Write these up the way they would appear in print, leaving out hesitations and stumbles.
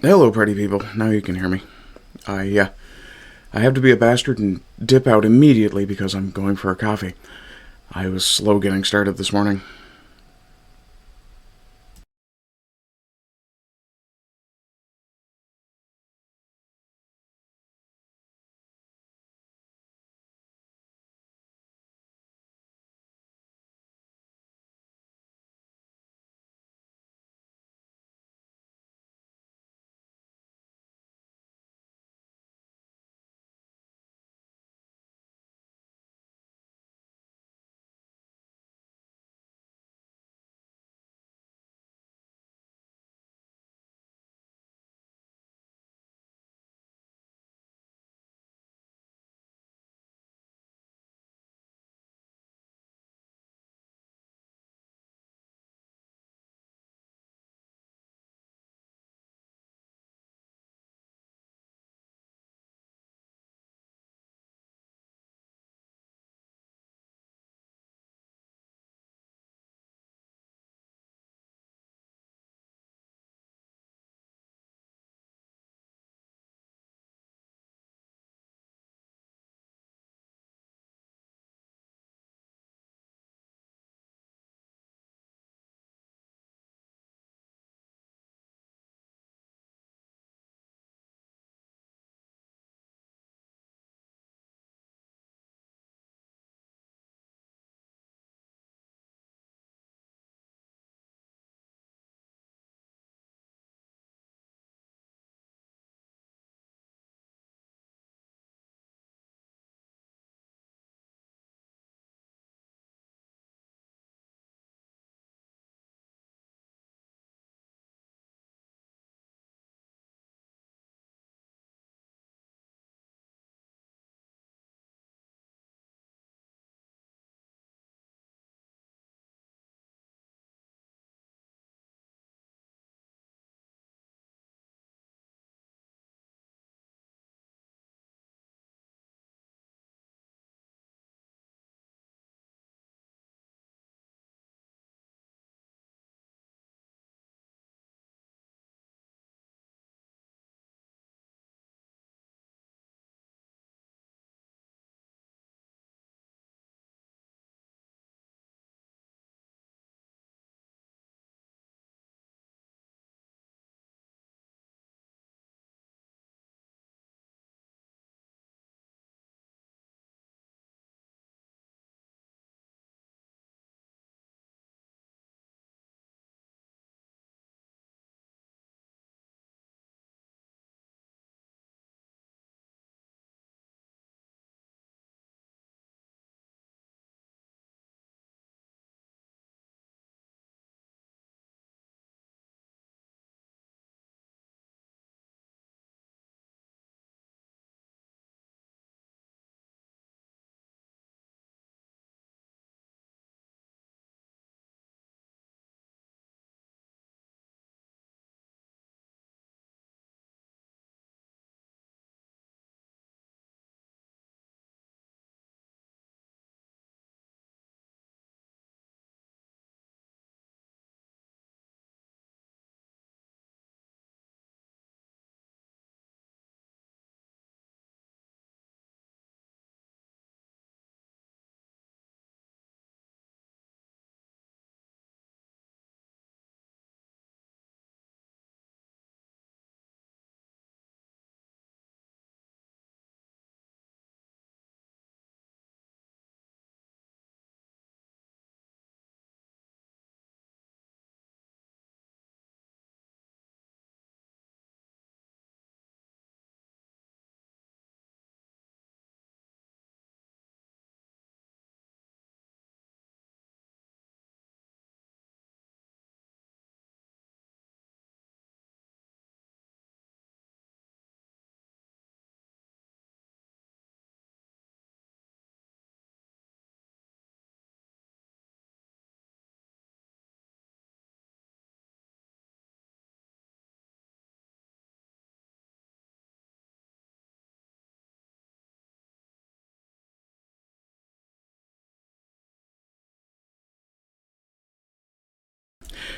Hello, party people. Now you can hear me. I have to be a bastard and dip out immediately because I'm going for a coffee. I was slow getting started this morning.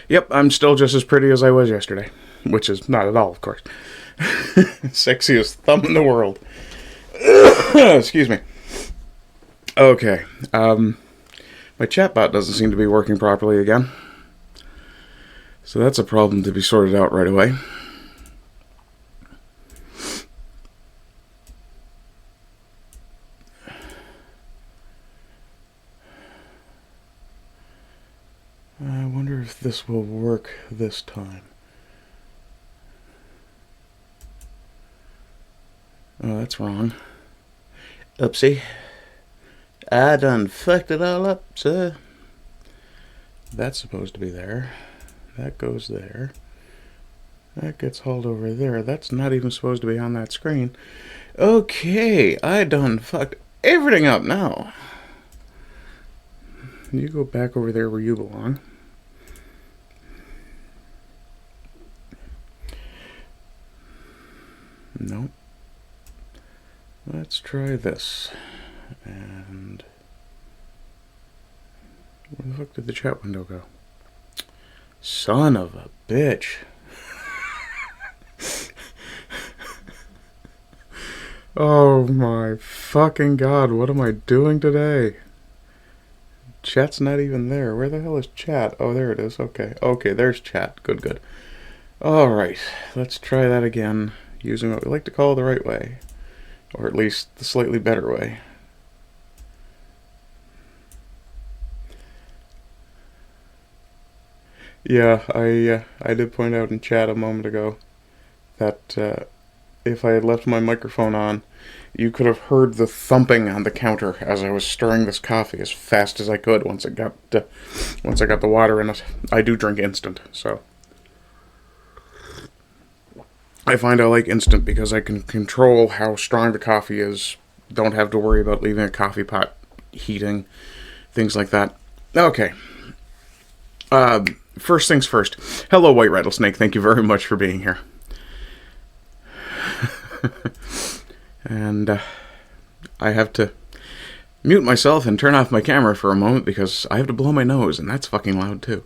Yep, I'm still just as pretty as I was yesterday. Which is not at all, of course. Sexiest thumb in the world. Excuse me. Okay. My chatbot doesn't seem to be working properly again. So that's a problem to be sorted out right away. I wonder if this will work this time. Oh, that's wrong. Oopsie. I done fucked it all up, sir. That's supposed to be there. That goes there. That gets hauled over there. That's not even supposed to be on that screen. Okay, I done fucked everything up now. You go back over there where you belong. Nope. Let's try this. And where the fuck did the chat window go? Son of a bitch. Oh my fucking god, what am I doing today? Chat's not even there. Where the hell is chat? Oh, there it is. Okay. Okay, there's chat. Good, good. Alright, let's try that again, using what we like to call the right way. Or at least the slightly better way. Yeah, I did point out in chat a moment ago that if I had left my microphone on, you could have heard the thumping on the counter as I was stirring this coffee as fast as I could once I got the water in it. I do drink instant, so I find I like instant because I can control how strong the coffee is. Don't have to worry about leaving a coffee pot heating, things like that. Okay. First things first. Hello, White Rattlesnake. Thank you very much for being here. And I have to mute myself and turn off my camera for a moment because I have to blow my nose, and that's fucking loud too.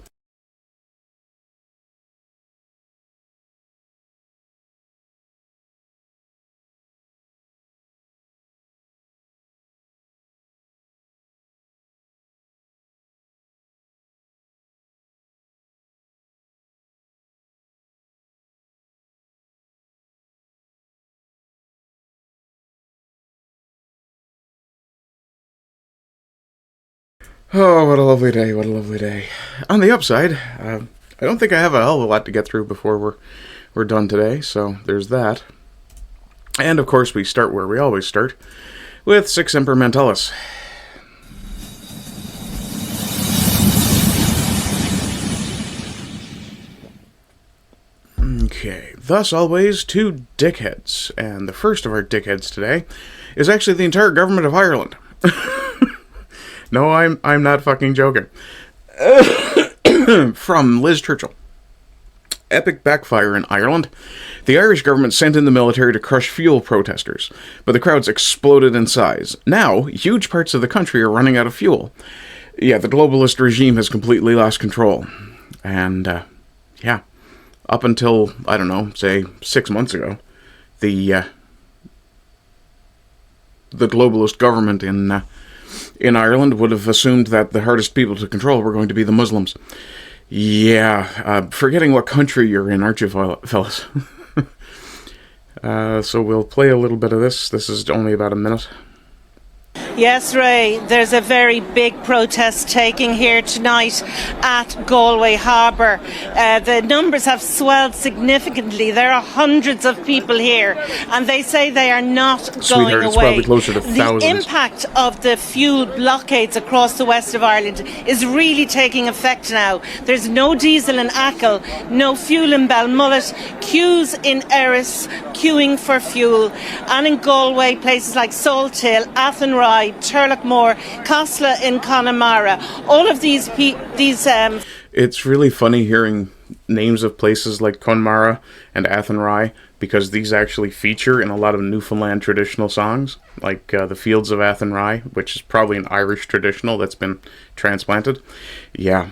Oh, what a lovely day, what a lovely day. On the upside, I don't think I have a hell of a lot to get through before we're done today, so there's that. And of course, we start where we always start, with Six Semper Mentalis. Okay, thus always two dickheads, and the first of our dickheads today is actually the entire government of Ireland. No, I'm not fucking joking. From Liz Churchill. Epic backfire in Ireland. The Irish government sent in the military to crush fuel protesters, but the crowds exploded in size. Now, huge parts of the country are running out of fuel. Yeah, the globalist regime has completely lost control. And, yeah, up until, I don't know, say 6 months ago, the globalist government in Ireland would have assumed that the hardest people to control were going to be the Muslims. Yeah, forgetting what country you're in, aren't you, fellas? So we'll play a little bit of this. This is only about a minute. Yes, Ray, there's a very big protest taking here tonight at Galway Harbour. The numbers have swelled significantly. There are hundreds of people here, and they say they are not going away. It's probably closer to thousands. The impact of the fuel blockades across the west of Ireland is really taking effect now. There's no diesel in Achill, no fuel in Balmullet, queues in Erris, queuing for fuel, and in Galway, places like Salthill, Athenry, Turlockmore, Cosla in Connemara. All of these It's really funny hearing names of places like Connemara and Athenry, because these actually feature in a lot of Newfoundland traditional songs, like the Fields of Athenry, which is probably an Irish traditional that's been transplanted. Yeah.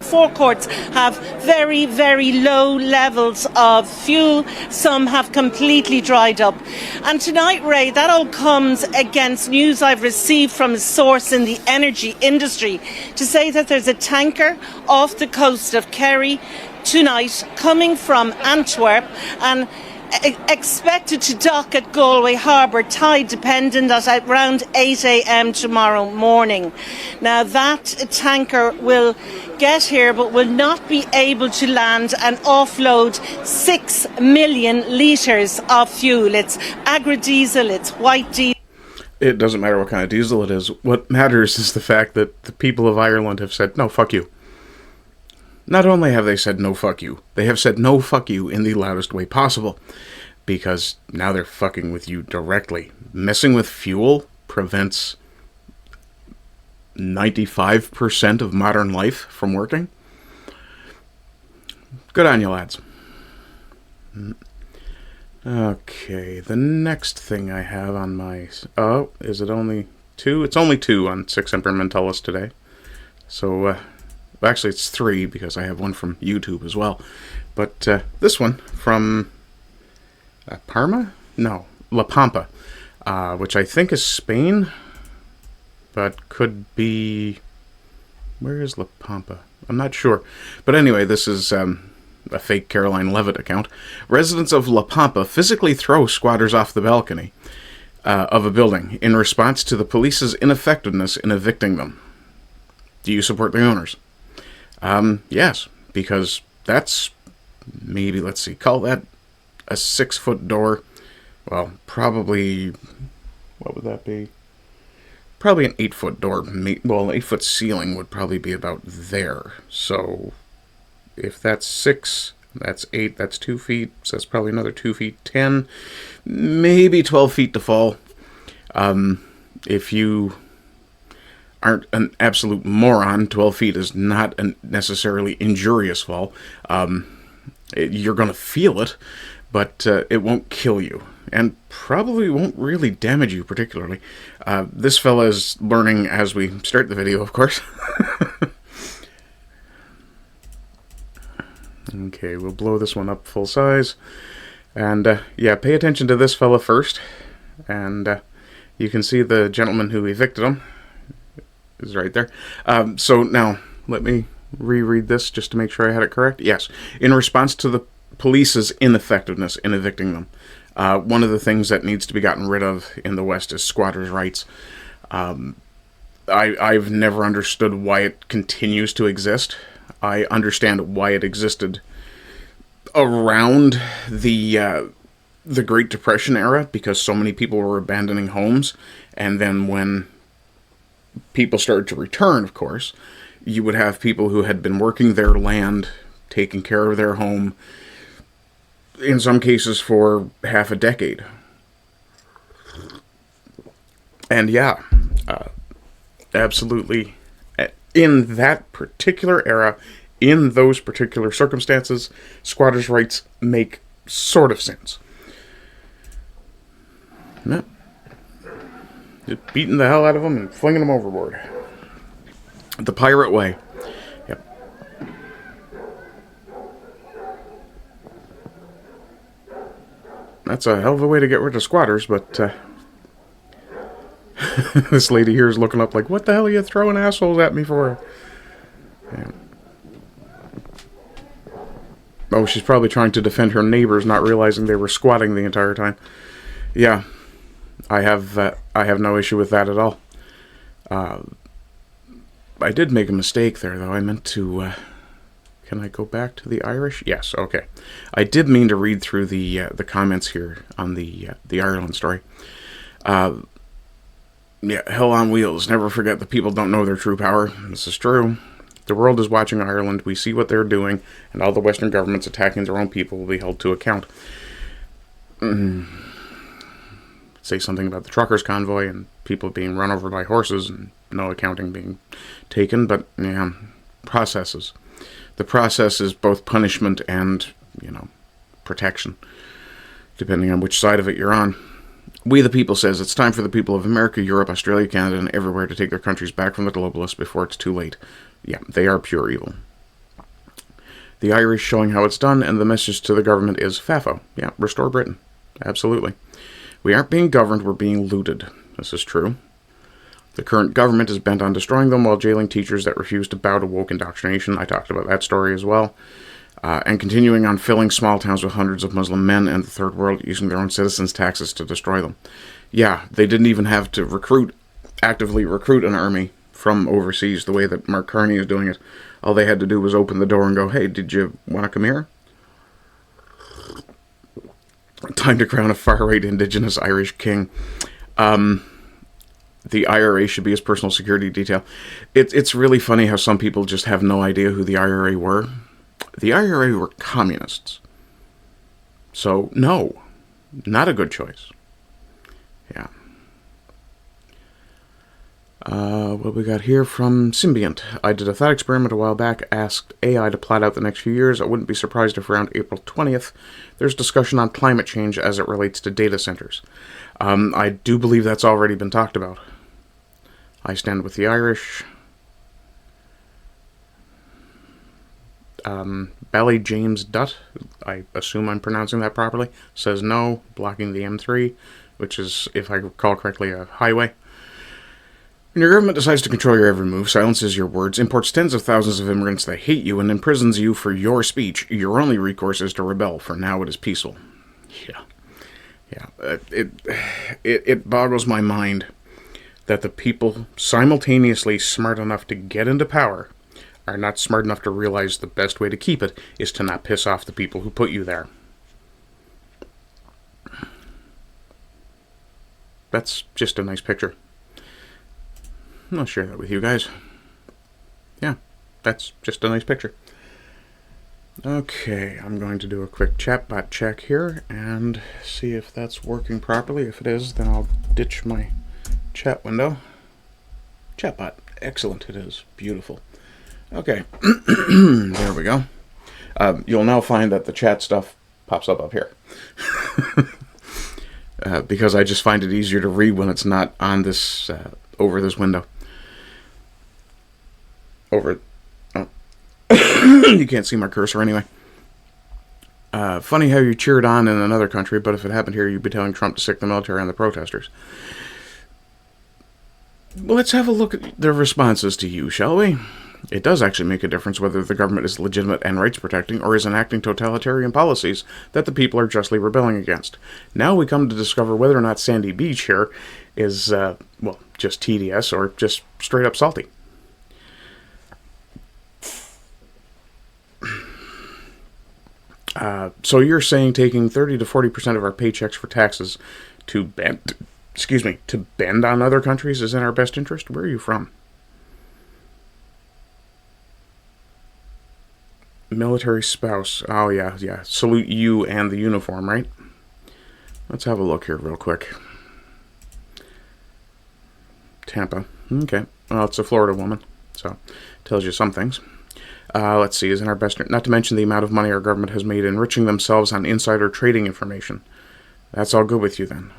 forecourts have very, very low levels of fuel. Some have completely dried up. And tonight, Ray, that all comes against news I've received from a source in the energy industry to say that there's a tanker off the coast of Kerry tonight coming from Antwerp and expected to dock at Galway Harbour, tide dependent, at around 8 a.m. tomorrow morning. Now that tanker will get here but will not be able to land and offload 6 million litres of fuel. It's agri-diesel, it's white diesel. It doesn't matter what kind of diesel it is. What matters is the fact that the people of Ireland have said, no, fuck you. Not only have they said no fuck you, they have said no fuck you in the loudest way possible. Because now they're fucking with you directly. Messing with fuel prevents 95% of modern life from working. Good on you, lads. Okay, the next thing I have on my... Oh, is it only 2? It's only 2 on Sic Semper Mentallis today. So, actually it's 3 because I have one from YouTube as well. But this one from Parma? No, La Pampa, which I think is Spain, but could be... Where is La Pampa? I'm not sure. But anyway, this is a fake Caroline Levitt account. Residents of La Pampa physically throw squatters off the balcony of a building in response to the police's ineffectiveness in evicting them. Do you support the owners? Yes, because that's maybe, let's see, call that a 6-foot door. Well, probably, what would that be? Probably an 8-foot door. Well, an 8-foot ceiling would probably be about there. So, if that's 6, that's 8, that's 2 feet. So that's probably another 2 feet, 10, maybe 12 feet to fall. If you aren't an absolute moron, 12 feet is not a necessarily injurious fall. You're going to feel it, but it won't kill you, and probably won't really damage you particularly. This fella is learning as we start the video, of course. Okay, we'll blow this one up full size. And, yeah, pay attention to this fella first. And you can see the gentleman who evicted him is right there. So now, let me reread this just to make sure I had it correct. Yes, in response to the police's ineffectiveness in evicting them. One of the things that needs to be gotten rid of in the West is squatters' rights. I've never understood why it continues to exist. I understand why it existed around the Great Depression era, because so many people were abandoning homes, and then when people started to return, of course, you would have people who had been working their land, taking care of their home, in some cases for half a decade. And yeah, absolutely, in that particular era, in those particular circumstances, squatters' rights make sort of sense. No. Just beating the hell out of them and flinging them overboard. The pirate way. Yep. That's a hell of a way to get rid of squatters, but this lady here is looking up like, what the hell are you throwing assholes at me for? Yeah. Oh, she's probably trying to defend her neighbors, not realizing they were squatting the entire time. Yeah, I have no issue with that at all. I did make a mistake there, though. I meant to... can I go back to the Irish? Yes, okay. I did mean to read through the comments here on the Ireland story. Yeah, hell on wheels. Never forget the people don't know their true power. This is true. The world is watching Ireland. We see what they're doing, and all the Western governments attacking their own people will be held to account. Say something about the truckers' convoy and people being run over by horses and no accounting being taken, but, yeah, processes. The process is both punishment and, protection, depending on which side of it you're on. We the People says it's time for the people of America, Europe, Australia, Canada, and everywhere to take their countries back from the globalists before it's too late. Yeah, they are pure evil. The Irish showing how it's done, and the message to the government is FAFO. Yeah, restore Britain. Absolutely. We aren't being governed, we're being looted. This is true. The current government is bent on destroying them while jailing teachers that refuse to bow to woke indoctrination. I talked about that story as well. And continuing on filling small towns with hundreds of Muslim men and the Third World using their own citizens' taxes to destroy them. Yeah, they didn't even have to actively recruit an army from overseas the way that Mark Carney is doing it. All they had to do was open the door and go, hey, did you want to come here? Time to crown a far-right indigenous Irish king. The IRA should be his personal security detail. It's really funny how some people just have no idea who the IRA were. The IRA were communists. So, no. Not a good choice. Yeah. What we got here from Symbiont. I did a thought experiment a while back, asked AI to plot out the next few years. I wouldn't be surprised if around April 20th there's discussion on climate change as it relates to data centers. I do believe that's already been talked about. I stand with the Irish. Bally James Dutt, I assume I'm pronouncing that properly, says no, blocking the M3, which is, if I recall correctly, a highway. When your government decides to control your every move, silences your words, imports tens of thousands of immigrants that hate you, and imprisons you for your speech, your only recourse is to rebel. For now, it is peaceful. Yeah. It boggles my mind that the people simultaneously smart enough to get into power are not smart enough to realize the best way to keep it is to not piss off the people who put you there. That's just a nice picture. I'll share that with you guys. Yeah, that's just a nice picture. Okay, I'm going to do a quick chatbot check here and see if that's working properly. If it is, then I'll ditch my chat window. Chatbot, excellent, it is. Beautiful. Okay, there we go. You'll now find that the chat stuff pops up here. Because I just find it easier to read when it's not on this, over this window. Oh. You can't see my cursor anyway. Funny how you cheered on in another country, but if it happened here, you'd be telling Trump to sick the military on the protesters. Well, let's have a look at their responses to you, shall we? It does actually make a difference whether the government is legitimate and rights-protecting or is enacting totalitarian policies that the people are justly rebelling against. Now we come to discover whether or not Sandy Beach here is, well, just tedious or just straight-up salty. So you're saying taking 30 to 40% of our paychecks for taxes to bend on other countries is in our best interest? Where are you from? Military spouse. Oh, yeah. Salute you and the uniform, right? Let's have a look here real quick. Tampa. Okay. Well, it's a Florida woman, so tells you some things. Let's see, is in our best... Not to mention the amount of money our government has made enriching themselves on insider trading information. That's all good with you then.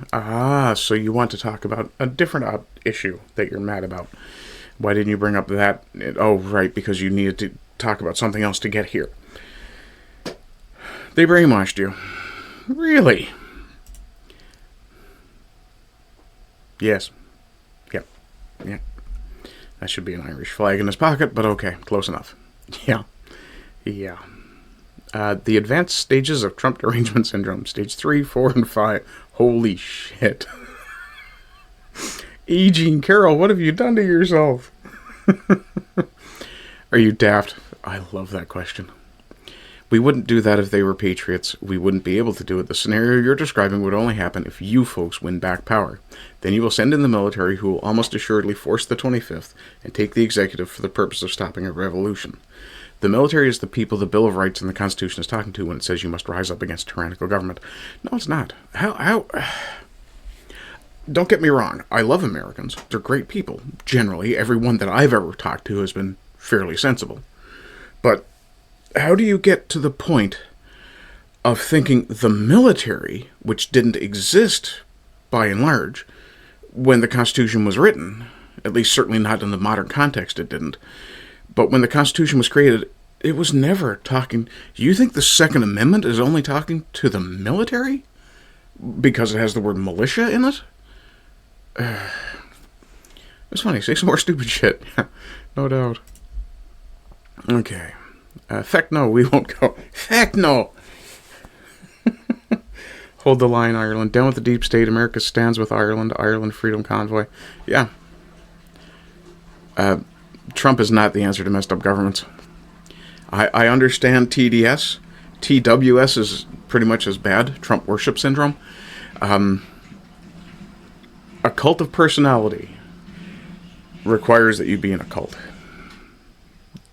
So you want to talk about a different issue that you're mad about. Why didn't you bring up that? Oh, right, because you needed to talk about something else to get here. They brainwashed you. Really? Yes. Yep. Yeah. That should be an Irish flag in his pocket, but okay, close enough. Yeah. The advanced stages of Trump derangement syndrome, stage 3, 4, and 5. Holy shit. E. Jean Carroll, what have you done to yourself? Are you daft? I love that question. We wouldn't do that if they were patriots. We wouldn't be able to do it. The scenario you're describing would only happen if you folks win back power. Then you will send in the military, who will almost assuredly force the 25th and take the executive for the purpose of stopping a revolution. The military is the people the Bill of Rights and the Constitution is talking to when it says you must rise up against tyrannical government. No, it's not. How? Don't get me wrong. I love Americans. They're great people. Generally, everyone that I've ever talked to has been fairly sensible. But how do you get to the point of thinking the military, which didn't exist by and large when the Constitution was written, at least certainly not in the modern context it didn't, but when the Constitution was created, It was never talking... You think the Second Amendment is only talking to the military? Because it has the word militia in it? It's funny, say some more stupid shit. No doubt. Okay. Feck no, we won't go. Feck no! Hold the line, Ireland. Down with the deep state. America stands with Ireland. Ireland Freedom Convoy. Yeah. Trump is not the answer to messed up governments. I understand TDS. TWS is pretty much as bad. Trump worship syndrome. A cult of personality requires that you be in a cult.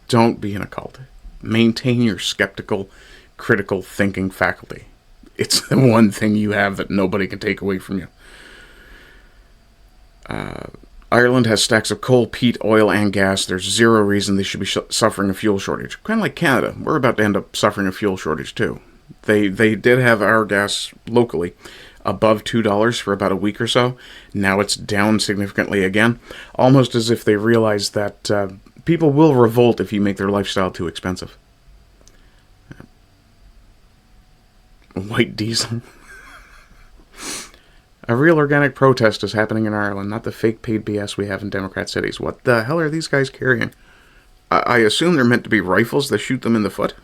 Don't be in a cult. Maintain your skeptical, critical thinking faculty. It's the one thing you have that nobody can take away from you. Ireland has stacks of coal, peat, oil, and gas. There's zero reason they should be suffering a fuel shortage. Kind of like Canada. We're about to end up suffering a fuel shortage, too. They did have our gas locally above $2 for about a week or so. Now it's down significantly again. Almost as if they realize that people will revolt if you make their lifestyle too expensive. White diesel. A real organic protest is happening in Ireland, not the fake paid BS we have in Democrat cities. What the hell are these guys carrying? I assume they're meant to be rifles that shoot them in the foot.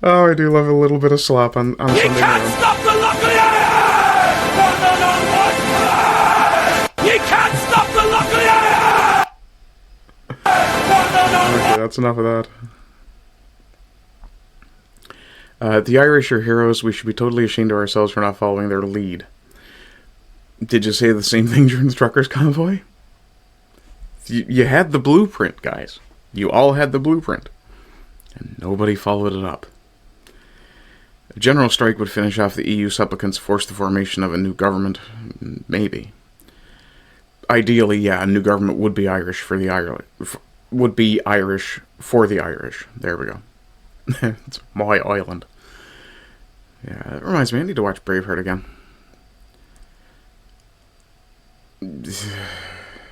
Oh, I do love a little bit of slop on Sunday morning. You can't stop the luck of the You can't stop the luck of Okay, that's enough of that. The Irish are heroes. We should be totally ashamed of ourselves for not following their lead. Did you say the same thing during the truckers' convoy? You had the blueprint, guys. You all had the blueprint. And nobody followed it up. A general strike would finish off the EU supplicants, force the formation of a new government. Maybe. Ideally, yeah, a new government would be Irish for the Irish. Would be Irish for the Irish. There we go. It's my island. Yeah, that reminds me, I need to watch Braveheart again.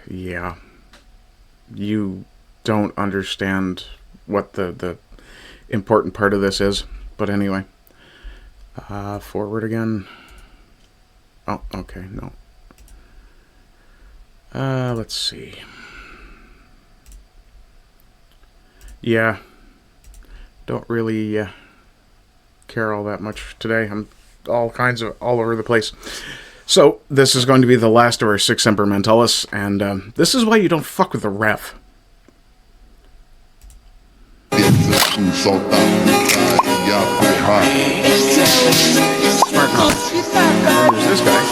Yeah. You don't understand what the important part of this is. But anyway. Forward again. Oh, okay, no. Let's see. Yeah. Don't really care all that much today. I'm all over the place. So, this is going to be the last of our 6 Semper Mentallis, and this is why you don't fuck with the ref. Smart mouth. There's this guy.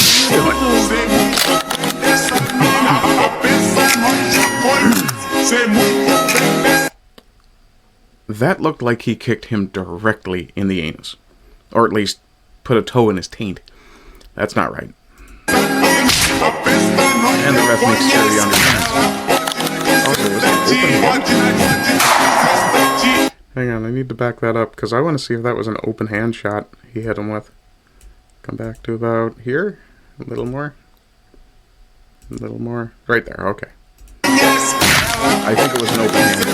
That looked like he kicked him directly in the anus. Or at least put a toe in his taint. That's not right. And the ref makes scary underpants. Also, was that open? Hang on, I need to back that up, because I want to see if that was an open hand shot he hit him with. Come back to about here. A little more. A little more. Right there, okay. I think it was an open hand.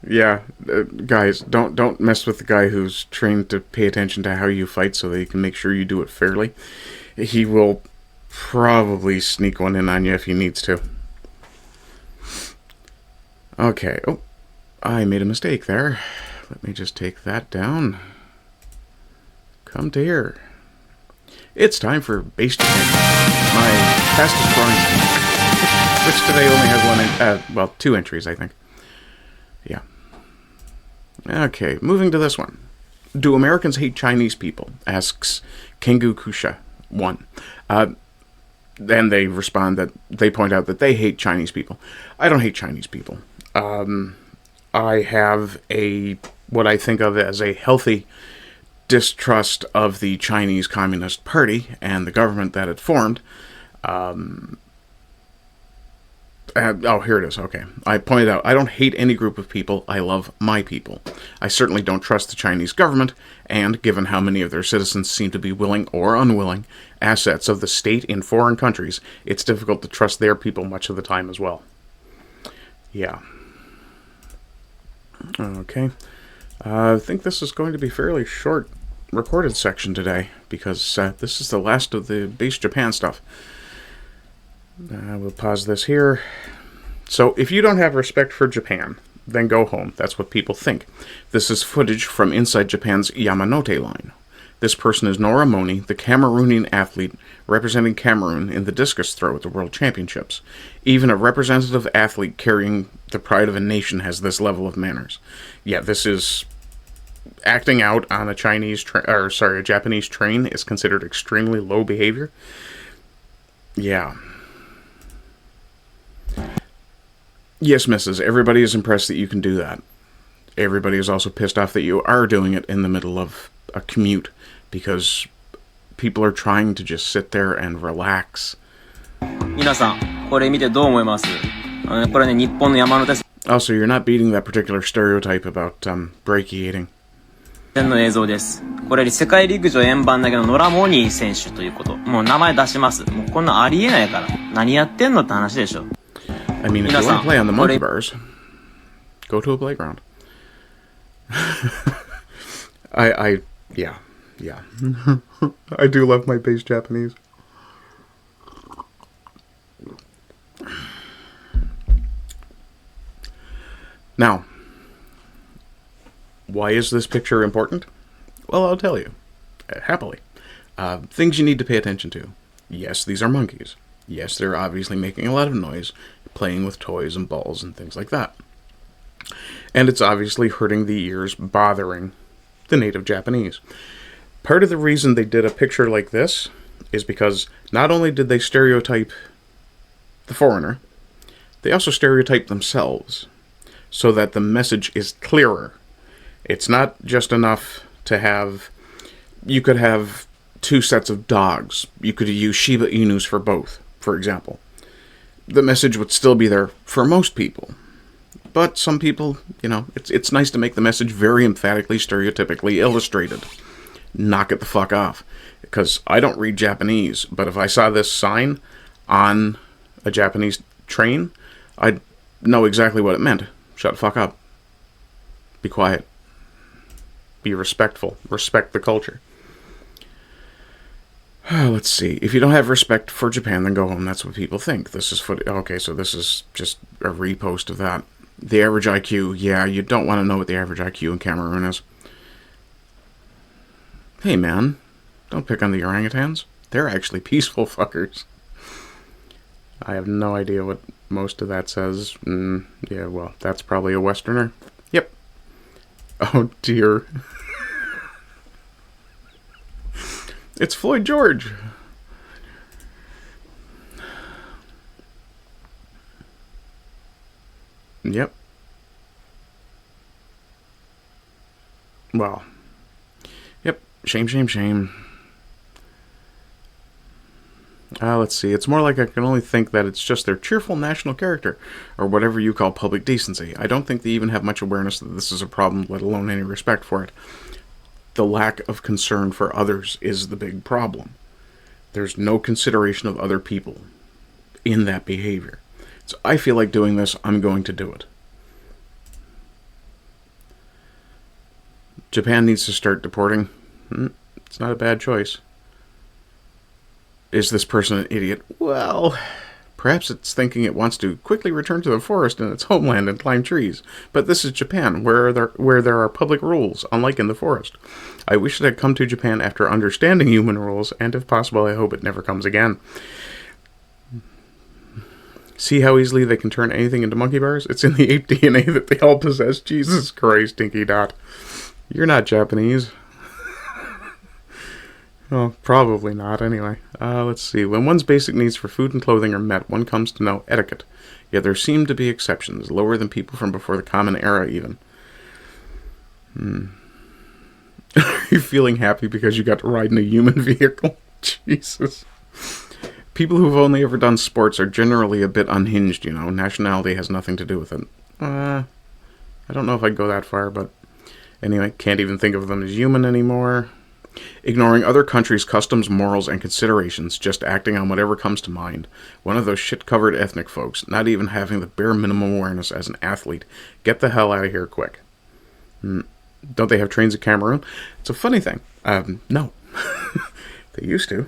Yeah, guys, don't mess with the guy who's trained to pay attention to how you fight so that he can make sure you do it fairly. He will probably sneak one in on you if he needs to. Okay, oh, I made a mistake there. Let me just take that down. Come to here. It's time for base to my fastest growing team, which today only has well, 2 entries, I think. Yeah. Okay, moving to this one. Do Americans hate Chinese people? Asks Kengu Kusha 1. Then they respond that they point out that they hate Chinese people. I don't hate Chinese people. I have what I think of as a healthy distrust of the Chinese Communist Party and the government that it formed. I Here it is. Okay. I pointed out, I don't hate any group of people. I love my people. I certainly don't trust the Chinese government, and given how many of their citizens seem to be willing or unwilling assets of the state in foreign countries, it's difficult to trust their people much of the time as well. Yeah. Okay. I think this is going to be fairly short recorded section today, because this is the last of the base Japan stuff. We'll pause this here. So, if you don't have respect for Japan, then go home. That's what people think. This is footage from inside Japan's Yamanote line. This person is Nora Moni, the Cameroonian athlete representing Cameroon in the discus throw at the World Championships. Even a representative athlete carrying the pride of a nation has this level of manners. Yeah, this is acting out on a Japanese train is considered extremely low behavior. Yeah. Yes, Mrs. Everybody is impressed that you can do that. Everybody is also pissed off that you are doing it in the middle of a commute, because people are trying to just sit there and relax. 皆さん、これ見てどう思います？これね、日本の山手線 Also, you're not beating that particular stereotype about brachiating. の映像です。これ世界陸上円盤投げのノラモニー選手ということ。もう名前出します。もうこんなんありえないから。何やってんのって話でしょ。I mean, if you want to play on the monkey bars, go to a playground. Yeah. I do love my base Japanese. Now, why is this picture important? Well, I'll tell you. Happily. Things you need to pay attention to. Yes, these are monkeys. Yes, they're obviously making a lot of noise, playing with toys and balls and things like that. And it's obviously hurting the ears, bothering the native Japanese. Part of the reason they did a picture like this is because not only did they stereotype the foreigner, they also stereotype themselves so that the message is clearer. It's not just enough to have... You could have two sets of dogs. You could use Shiba Inus for both, for example. The message would still be there for most people. But some people, it's nice to make the message very emphatically, stereotypically illustrated. Knock it the fuck off. Because I don't read Japanese, but if I saw this sign on a Japanese train, I'd know exactly what it meant. Shut the fuck up. Be quiet. Be respectful. Respect the culture. Let's see. If you don't have respect for Japan, then go home. That's what people think. This is okay, so this is just a repost of that. The average IQ. Yeah, you don't want to know what the average IQ in Cameroon is. Hey, man. Don't pick on the orangutans. They're actually peaceful fuckers. I have no idea what most of that says. Yeah, well, that's probably a Westerner. Yep. Oh, dear. It's Floyd George. Yep. Well. Yep. Shame. Let's see. It's more like I can only think that it's just their cheerful national character, or whatever you call public decency. I don't think they even have much awareness that this is a problem, let alone any respect for it. The lack of concern for others is the big problem. There's no consideration of other people in that behavior. So I feel like doing this, I'm going to do it. Japan needs to start deporting. It's not a bad choice. Is this person an idiot? Well, perhaps it's thinking it wants to quickly return to the forest in its homeland and climb trees. But this is Japan, where there are public rules, unlike in the forest. I wish it had come to Japan after understanding human rules, and if possible, I hope it never comes again. See how easily they can turn anything into monkey bars? It's in the ape DNA that they all possess. Jesus Christ, Dinky Dot. You're not Japanese. Well, probably not, anyway. Let's see. When one's basic needs for food and clothing are met, one comes to know etiquette. Yet there seem to be exceptions, lower than people from before the Common Era, even. Are you feeling happy because you got to ride in a human vehicle? Jesus. people who've only ever done sports are generally a bit unhinged, you know. Nationality has nothing to do with it. I don't know if I'd go that far, but anyway, can't even think of them as human anymore. Ignoring other countries' customs, morals, and considerations, just acting on whatever comes to mind. One of those shit-covered ethnic folks, not even having the bare minimum awareness as an athlete. Get the hell out of here quick. Don't they have trains in Cameroon? It's a funny thing. No. They used to.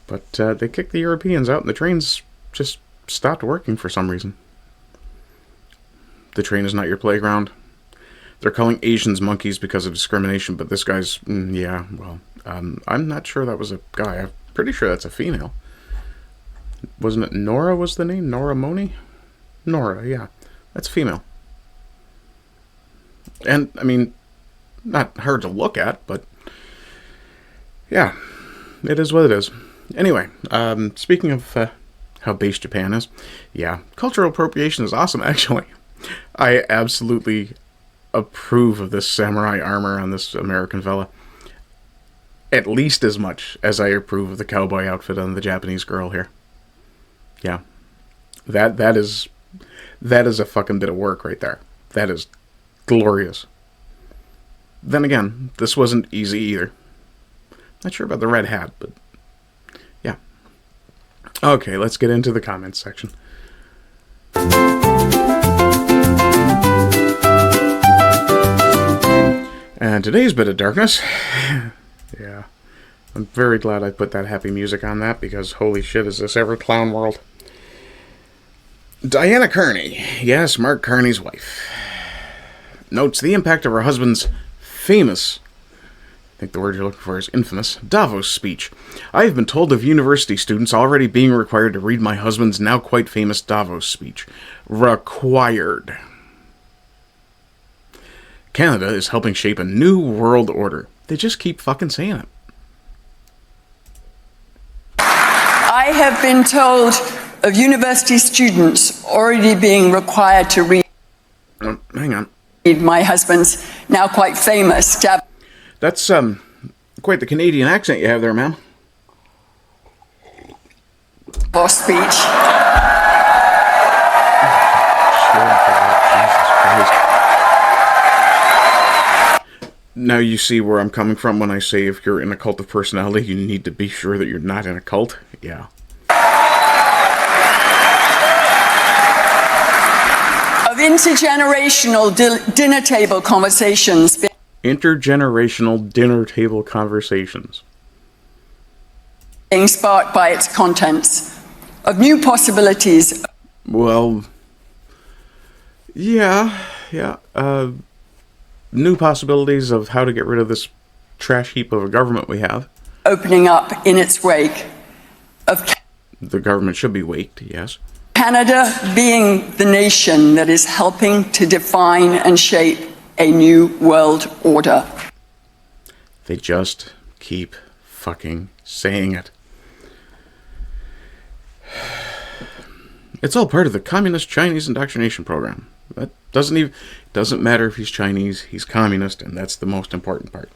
But they kicked the Europeans out and the trains just stopped working for some reason. The train is not your playground. They're calling Asians monkeys because of discrimination, but this guy's, I'm not sure that was a guy. I'm pretty sure that's a female. Wasn't it Nora was the name? Nora Moni? Nora, yeah. That's female. And, I mean, not hard to look at, but yeah, it is what it is. Anyway, speaking of how base Japan is, yeah, cultural appropriation is awesome, actually. I absolutely approve of this samurai armor on this American fella. At least as much as I approve of the cowboy outfit on the Japanese girl here. Yeah. That is a fucking bit of work right there. That is glorious. Then again, this wasn't easy either. Not sure about the red hat, but yeah. Okay, let's get into the comments section. And today's bit of darkness, yeah, I'm very glad I put that happy music on that, because holy shit, is this ever clown world. Diana Carney, yes, Mark Carney's wife, notes the impact of her husband's famous, I think the word you're looking for is infamous, Davos speech. I have been told of university students already being required to read my husband's now quite famous Davos speech. Required. Canada is helping shape a new world order. They just keep fucking saying it. I have been told of university students already being required to read Hang on. my husband's now quite famous That's quite the Canadian accent you have there, ma'am. Davos speech. Now you see where I'm coming from when I say if you're in a cult of personality, you need to be sure that you're not in a cult. Yeah. Of intergenerational dinner table conversations. Intergenerational dinner table conversations. Being sparked by its contents. Of new possibilities. Well, yeah. New possibilities of how to get rid of this trash heap of a government we have. Opening up in its wake. Of The government should be waked, yes. Canada being the nation that is helping to define and shape a new world order. They just keep fucking saying it. It's all part of the Communist Chinese indoctrination program. That doesn't matter if he's Chinese, he's communist, and that's the most important part.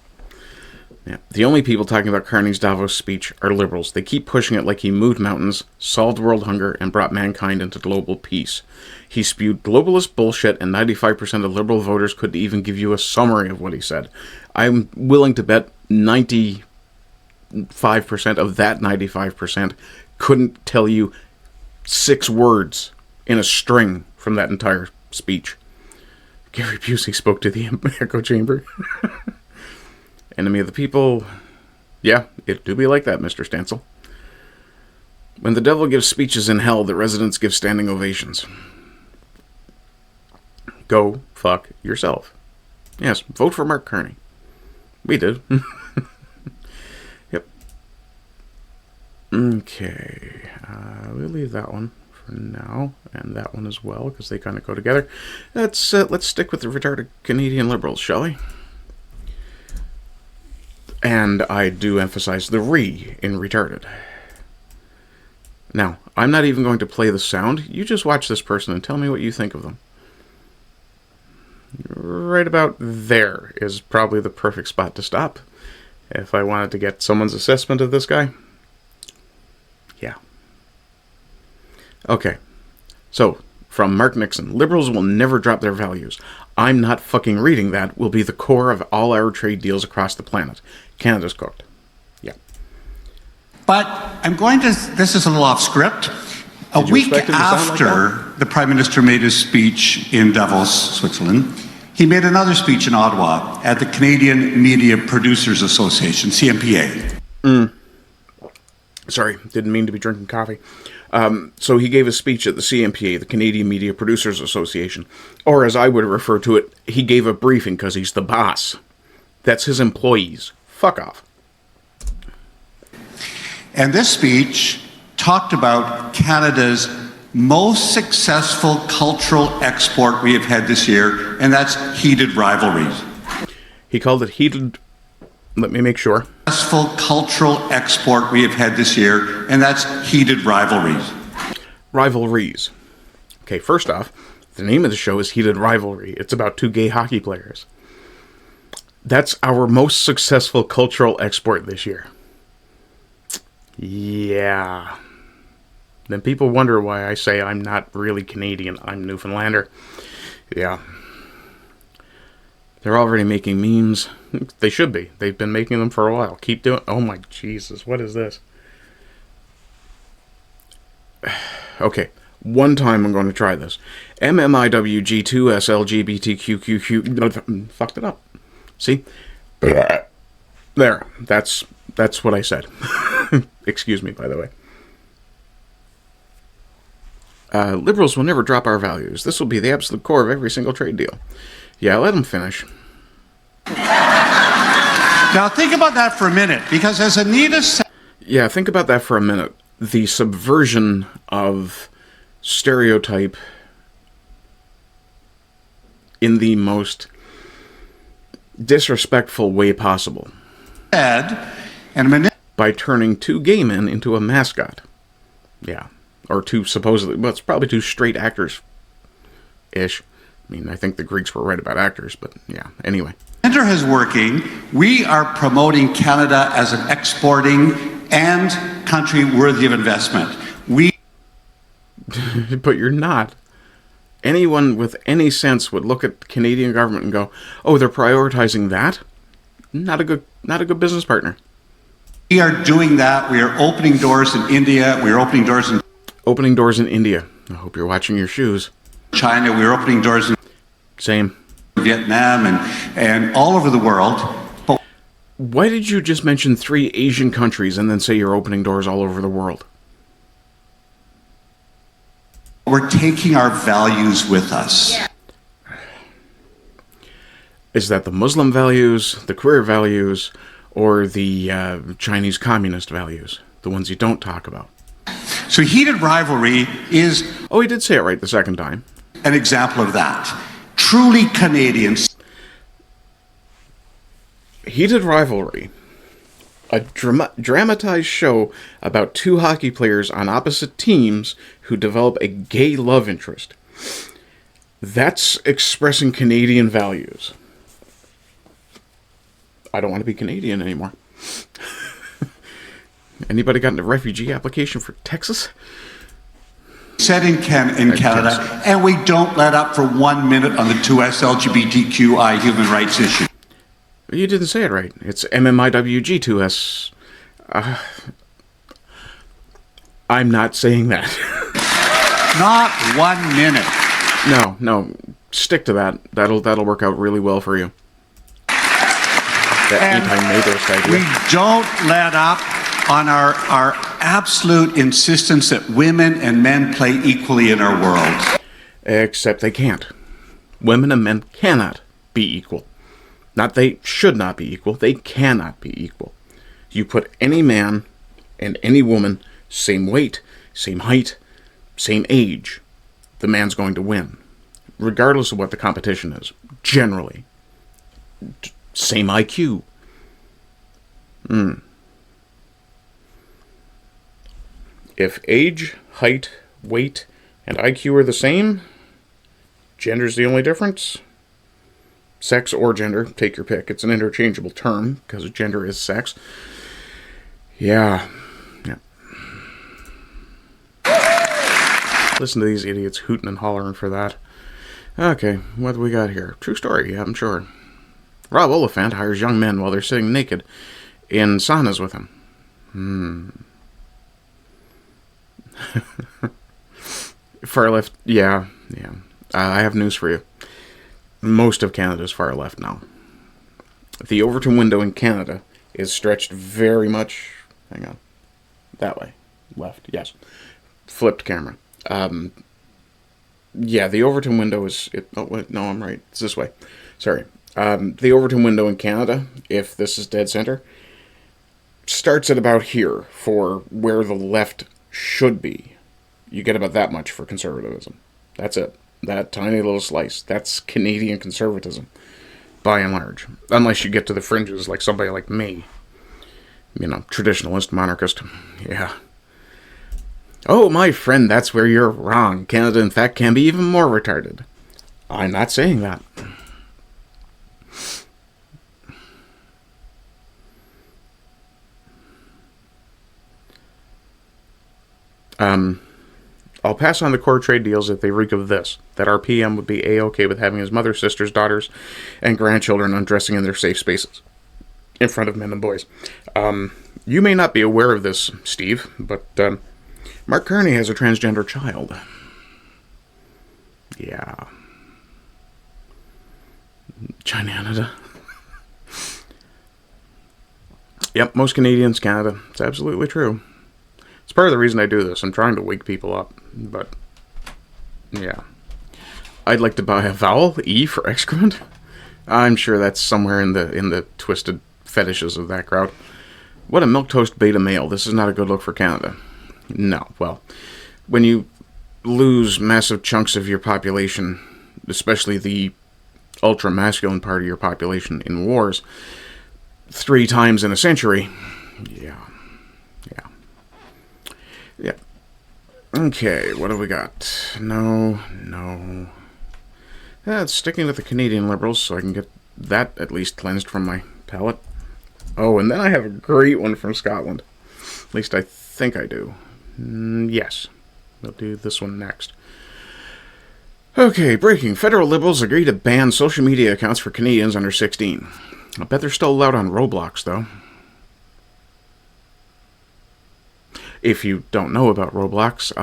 Yeah. The only people talking about Carney's Davos speech are liberals. They keep pushing it like he moved mountains, solved world hunger, and brought mankind into global peace. He spewed globalist bullshit, and 95% of liberal voters couldn't even give you a summary of what he said. I'm willing to bet 95% of that 95% couldn't tell you 6 words in a string from that entire speech. Gary Busey spoke to the echo chamber. Enemy of the people. Yeah, it do be like that, Mr. Stancil. When the devil gives speeches in hell, the residents give standing ovations. Go fuck yourself. Yes, vote for Mark Carney. We did. Yep. Okay. We'll leave that one for now, and that one as well, because they kind of go together. Let's stick with the retarded Canadian Liberals, shall we? And I do emphasize the re in retarded. Now, I'm not even going to play the sound. You just watch this person and tell me what you think of them. Right about there is probably the perfect spot to stop if I wanted to get someone's assessment of this guy. Yeah. Okay. So, from Mark Nixon, liberals will never drop their values. I'm not fucking reading that. Will be the core of all our trade deals across the planet. Canada's cooked. Yeah. But I'm going to, this is a little off script. A week after the Prime Minister made his speech in Davos, Switzerland, he made another speech in Ottawa at the Canadian Media Producers Association, CMPA. Sorry, didn't mean to be drinking coffee. So he gave a speech at the CMPA, the Canadian Media Producers Association. Or as I would refer to it, he gave a briefing because he's the boss. That's his employees. Fuck off. And this speech talked about Canada's most successful cultural export we have had this year, and that's heated rivalries. He called it heated... Let me make sure. Successful cultural export we have had this year, and that's heated rivalries. Rivalries. Okay, first off, the name of the show is Heated Rivalry. It's about two gay hockey players. That's our most successful cultural export this year. Yeah. Then people wonder why I say I'm not really Canadian. I'm Newfoundlander. Yeah. They're already making memes. They should be. They've been making them for a while. Keep doing... Oh my Jesus, what is this? Okay, one time I'm going to try this. MMIWG2SLGBTQQQ... Fucked it up. See? There. That's what I said. Excuse me, by the way. Liberals will never drop our values. This will be the absolute core of every single trade deal. Yeah, let them finish. Now think about that for a minute, because as Anita said... Yeah, think about that for a minute. The subversion of stereotype in the most disrespectful way possible. By turning two gay men into a mascot. Yeah. Or two supposedly... Well, it's probably two straight actors-ish. I mean, I think the Greeks were right about actors, but yeah, anyway. GETTR is working. We are promoting Canada as an exporting and country worthy of investment. But you're not. Anyone with any sense would look at the Canadian government and go, oh, they're prioritizing that? Not a good business partner. We are doing that. We are opening doors in India. We are opening doors in... Opening doors in India. I hope you're watching your shoes. China. We are opening doors in... Same. Vietnam and all over the world. But why did you just mention 3 Asian countries and then say you're opening doors all over the world? We're taking our values with us. Is that the Muslim values, the queer values, or the Chinese communist values? The ones you don't talk about. So heated rivalry is... Oh, he did say it right the second time. An example of that. Truly Canadians. Heated Rivalry. A dramatized show about 2 hockey players on opposite teams who develop a gay love interest. That's expressing Canadian values. I don't want to be Canadian anymore. Anybody got a refugee application for Texas? Said in Canada, and we don't let up for 1 minute on the 2S LGBTQI human rights issue. You didn't say it right. It's MMIWG2S. I'm not saying that. Not 1 minute. No. Stick to that. That'll work out really well for you. That anti-neighborist idea. We don't let up on our absolute insistence that women and men play equally in our world. Except they can't. Women and men cannot be equal. Not they should not be equal. They cannot be equal. You put any man and any woman, same weight, same height, same age, the man's going to win. Regardless of what the competition is. Generally. Same IQ. If age, height, weight, and IQ are the same, gender's the only difference. Sex or gender, take your pick. It's an interchangeable term, because gender is sex. Yeah. Listen to these idiots hooting and hollering for that. Okay, what do we got here? True story, yeah, I'm sure. Rob Oliphant hires young men while they're sitting naked in saunas with him. Far left, yeah. I have news for you. Most of Canada's far left now. The Overton window in Canada is stretched very much... Hang on. That way. Left, yes. Flipped camera. Yeah, the Overton window is... oh, wait, no, I'm right. It's this way. Sorry. The Overton window in Canada, if this is dead center, starts at about here for where the left should be. You get about that much for conservatism. That's it. That tiny little slice. That's Canadian conservatism, by and large. Unless you get to the fringes like somebody like me. You know, traditionalist, monarchist. Yeah. Oh, my friend, that's where you're wrong. Canada, in fact, can be even more retarded. I'm not saying that. I'll pass on the core trade deals if they reek of this, that our PM would be A-okay with having his mother, sisters, daughters, and grandchildren undressing in their safe spaces in front of men and boys. You may not be aware of this, Steve, but Mark Carney has a transgender child. Yeah. Canada. Yep, most Canadians, Canada. It's absolutely true. It's part of the reason I do this. I'm trying to wake people up, but yeah. I'd like to buy a vowel, E for excrement. I'm sure that's somewhere in the twisted fetishes of that crowd. What a milquetoast beta male. This is not a good look for Canada. No, well, when you lose massive chunks of your population, especially the ultra-masculine part of your population in wars, 3 times in a century, yeah. Okay, what do we got? No. It's sticking with the Canadian Liberals, so I can get that at least cleansed from my palate. Oh, and then I have a great one from Scotland. At least I think I do. Yes. We'll do this one next. Okay, breaking. Federal Liberals agree to ban social media accounts for Canadians under 16. I bet they're still allowed on Roblox, though. If you don't know about Roblox,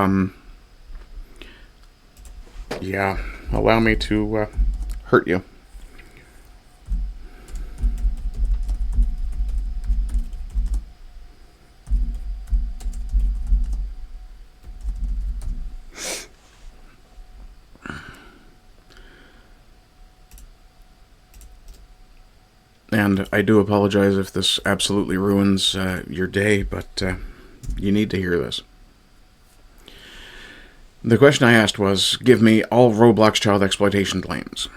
yeah, allow me to hurt you. And I do apologize if this absolutely ruins your day, but you need to hear this. The question I asked was, give me all Roblox child exploitation claims.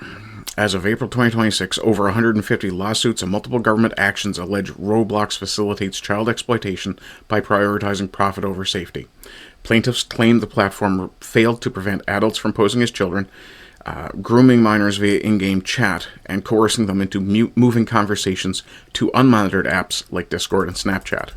As of April 2026, over 150 lawsuits and multiple government actions allege Roblox facilitates child exploitation by prioritizing profit over safety. Plaintiffs claim the platform failed to prevent adults from posing as children, grooming minors via in-game chat, and coercing them into moving conversations to unmonitored apps like Discord and Snapchat.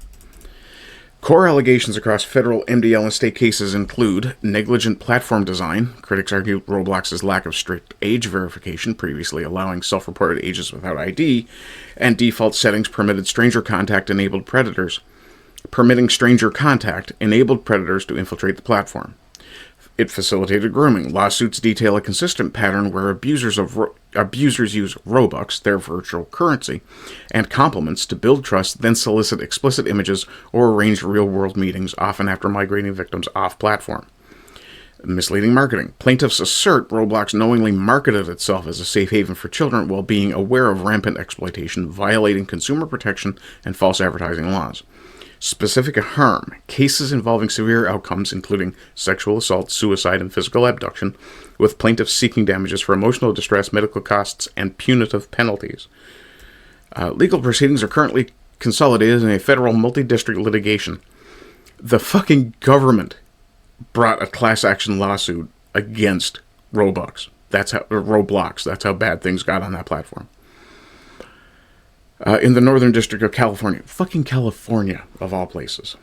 Core allegations across federal, MDL, and state cases include negligent platform design. Critics argue Roblox's lack of strict age verification, previously allowing self-reported ages without ID, and default settings permitting stranger contact enabled predators to infiltrate the platform. It facilitated grooming. Lawsuits detail a consistent pattern where abusers use Robux, their virtual currency, and compliments to build trust, then solicit explicit images or arrange real-world meetings, often after migrating victims off-platform. Misleading marketing. Plaintiffs assert Roblox knowingly marketed itself as a safe haven for children while being aware of rampant exploitation, violating consumer protection and false advertising laws. Specific harm. Cases involving severe outcomes, including sexual assault, suicide, and physical abduction, with plaintiffs seeking damages for emotional distress, medical costs, and punitive penalties. Legal proceedings are currently consolidated in a federal multi-district litigation. The fucking government brought a class action lawsuit against Roblox. That's how bad things got on that platform. In the Northern District of California. Fucking California, of all places.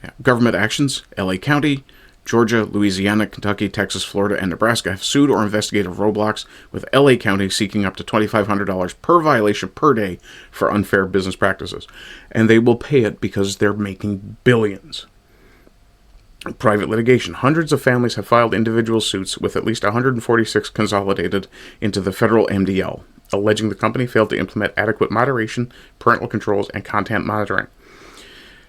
Yeah. Government actions, LA County, Georgia, Louisiana, Kentucky, Texas, Florida, and Nebraska have sued or investigated Roblox, with LA County seeking up to $2,500 per violation per day for unfair business practices. And they will pay it because they're making billions. Private litigation. Hundreds of families have filed individual suits, with at least 146 consolidated into the federal MDL, alleging the company failed to implement adequate moderation, parental controls, and content monitoring.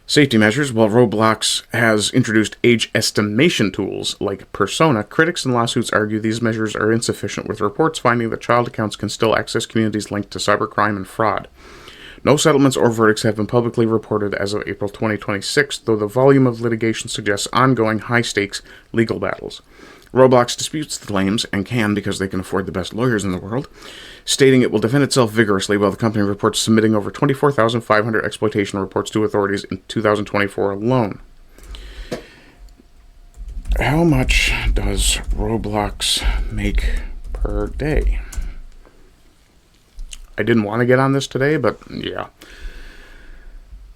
Safety measures. While Roblox has introduced age estimation tools like Persona, critics in lawsuits argue these measures are insufficient, with reports finding that child accounts can still access communities linked to cybercrime and fraud. No settlements or verdicts have been publicly reported as of April 2026, though the volume of litigation suggests ongoing high-stakes legal battles. Roblox disputes the claims, and can because they can afford the best lawyers in the world, stating it will defend itself vigorously, while the company reports submitting over 24,500 exploitation reports to authorities in 2024 alone. How much does Roblox make per day? I didn't want to get on this today, but yeah.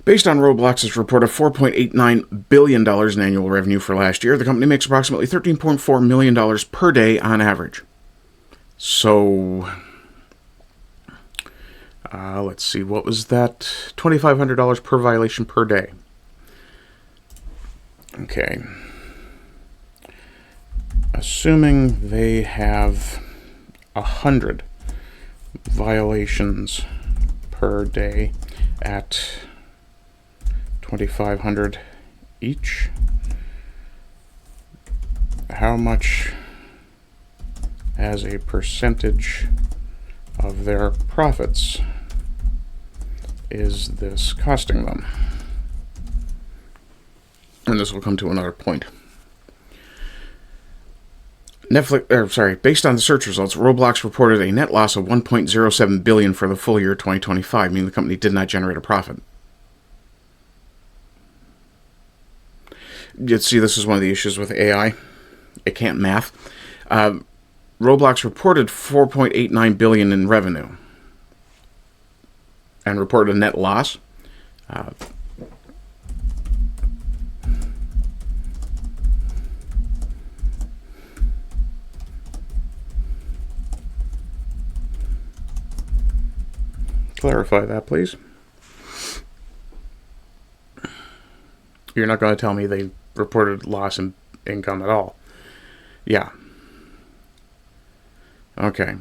Based on Roblox's report of $4.89 billion in annual revenue for last year, the company makes approximately $13.4 million per day on average. So, let's see, what was that? $2,500 per violation per day. Okay. Assuming they have 100 violations per day at $2,500 each, how much as a percentage of their profits is this costing them? And this will come to another point. Based on the search results, Roblox reported a net loss of $1.07 billion for the full year 2025, meaning the company did not generate a profit. You see, this is one of the issues with AI. It can't math. Roblox reported $4.89 billion in revenue and reported a net loss. Clarify that, please. You're not going to tell me they reported loss in income at all. Yeah. Okay.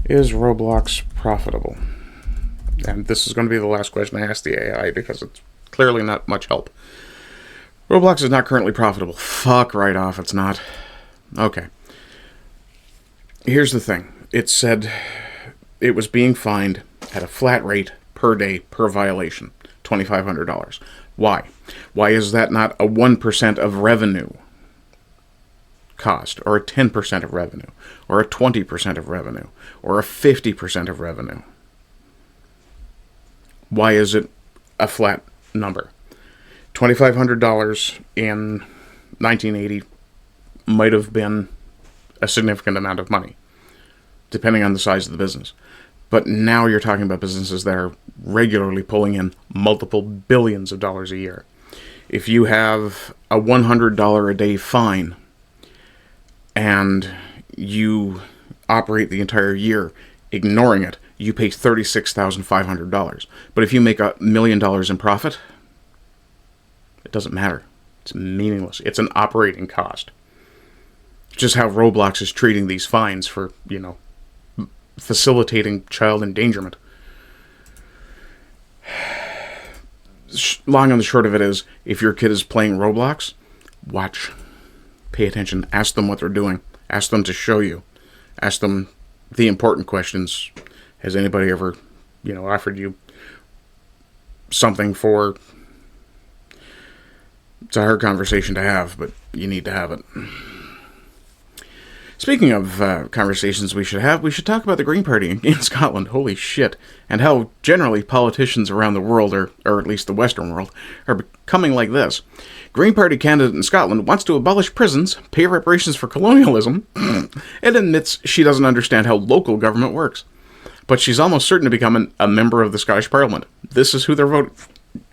Is Roblox profitable? And this is going to be the last question I ask the AI, because it's clearly not much help. Roblox is not currently profitable. Fuck right off, it's not. Okay. Here's the thing. It said it was being fined at a flat rate per day per violation, $2,500. Why? Why is that not a 1% of revenue cost, or a 10% of revenue, or a 20% of revenue, or a 50% of revenue? Why is it a flat number? $2,500 in 1980 might have been a significant amount of money, depending on the size of the business. But now you're talking about businesses that are regularly pulling in multiple billions of dollars a year. If you have a $100 a day fine and you operate the entire year ignoring it, you pay $36,500. But if you make $1 million in profit, it doesn't matter. It's meaningless. It's an operating cost. Just how Roblox is treating these fines for, facilitating child endangerment. Long and the short of it is, if your kid is playing Roblox, watch. Pay attention. Ask them what they're doing. Ask them to show you. Ask them the important questions. Has anybody ever, offered you something for... It's a hard conversation to have, but you need to have it. Speaking of conversations we should have, we should talk about the Green Party in Scotland. Holy shit. And how generally politicians around the world, or at least the Western world, are becoming like this. Green Party candidate in Scotland wants to abolish prisons, pay reparations for colonialism, and admits she doesn't understand how local government works. But she's almost certain to become a member of the Scottish Parliament. This is who they're voting.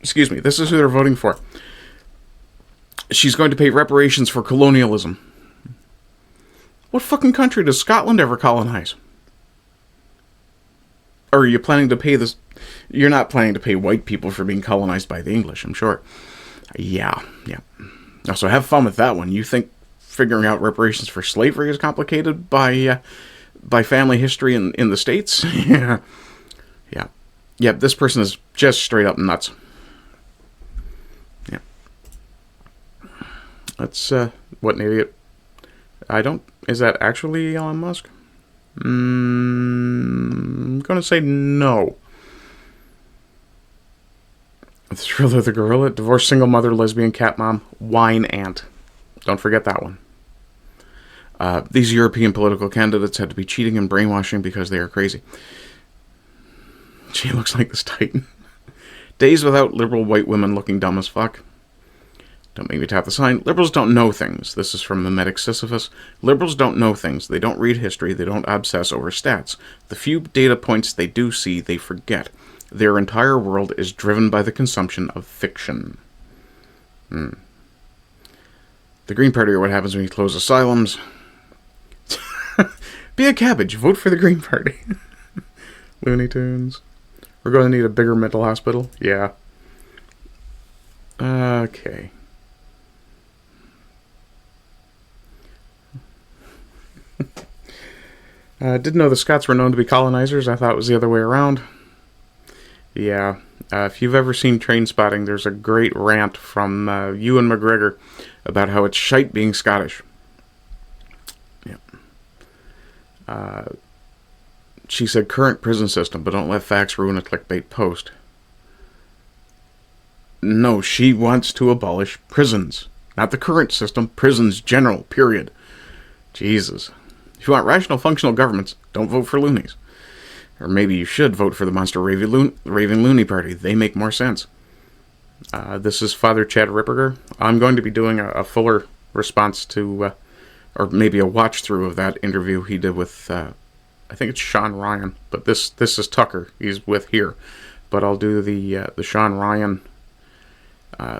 This is who they're voting for. She's going to pay reparations for colonialism. What fucking country does Scotland ever colonize? Or are you planning to pay this? You're not planning to pay white people for being colonized by the English, I'm sure. Yeah. Also, have fun with that one. You think figuring out reparations for slavery is complicated by family history in the States? Yeah. This person is just straight up nuts. Yeah. That's, what an idiot. Is that actually Elon Musk? I'm gonna say no. Thriller the Gorilla, divorced single mother, lesbian cat mom, wine aunt. Don't forget that one. These European political candidates had to be cheating and brainwashing because they are crazy. She looks like this Titan. Days without liberal white women looking dumb as fuck. Don't make me tap the sign. Liberals don't know things. This is from the medic Sisyphus. Liberals don't know things. They don't read history. They don't obsess over stats. The few data points they do see, they forget. Their entire world is driven by the consumption of fiction. The Green Party are what happens when you close asylums. Be a cabbage. Vote for the Green Party. Looney Tunes. We're going to need a bigger mental hospital. Yeah. Okay. Didn't know the Scots were known to be colonizers. I thought it was the other way around. Yeah. If you've ever seen Trainspotting, there's a great rant from Ewan McGregor about how it's shite being Scottish. Yeah. She said current prison system, but don't let facts ruin a clickbait post. No, she wants to abolish prisons. Not the current system, prisons general, period. Jesus. If you want rational, functional governments, don't vote for loonies. Or maybe you should vote for the Monster Raving Loony Party. They make more sense. This is Father Chad Ripperger. I'm going to be doing a fuller response to, or maybe a watch-through of that interview he did with, I think it's Sean Ryan. But this is Tucker he's with here. But I'll do the Sean Ryan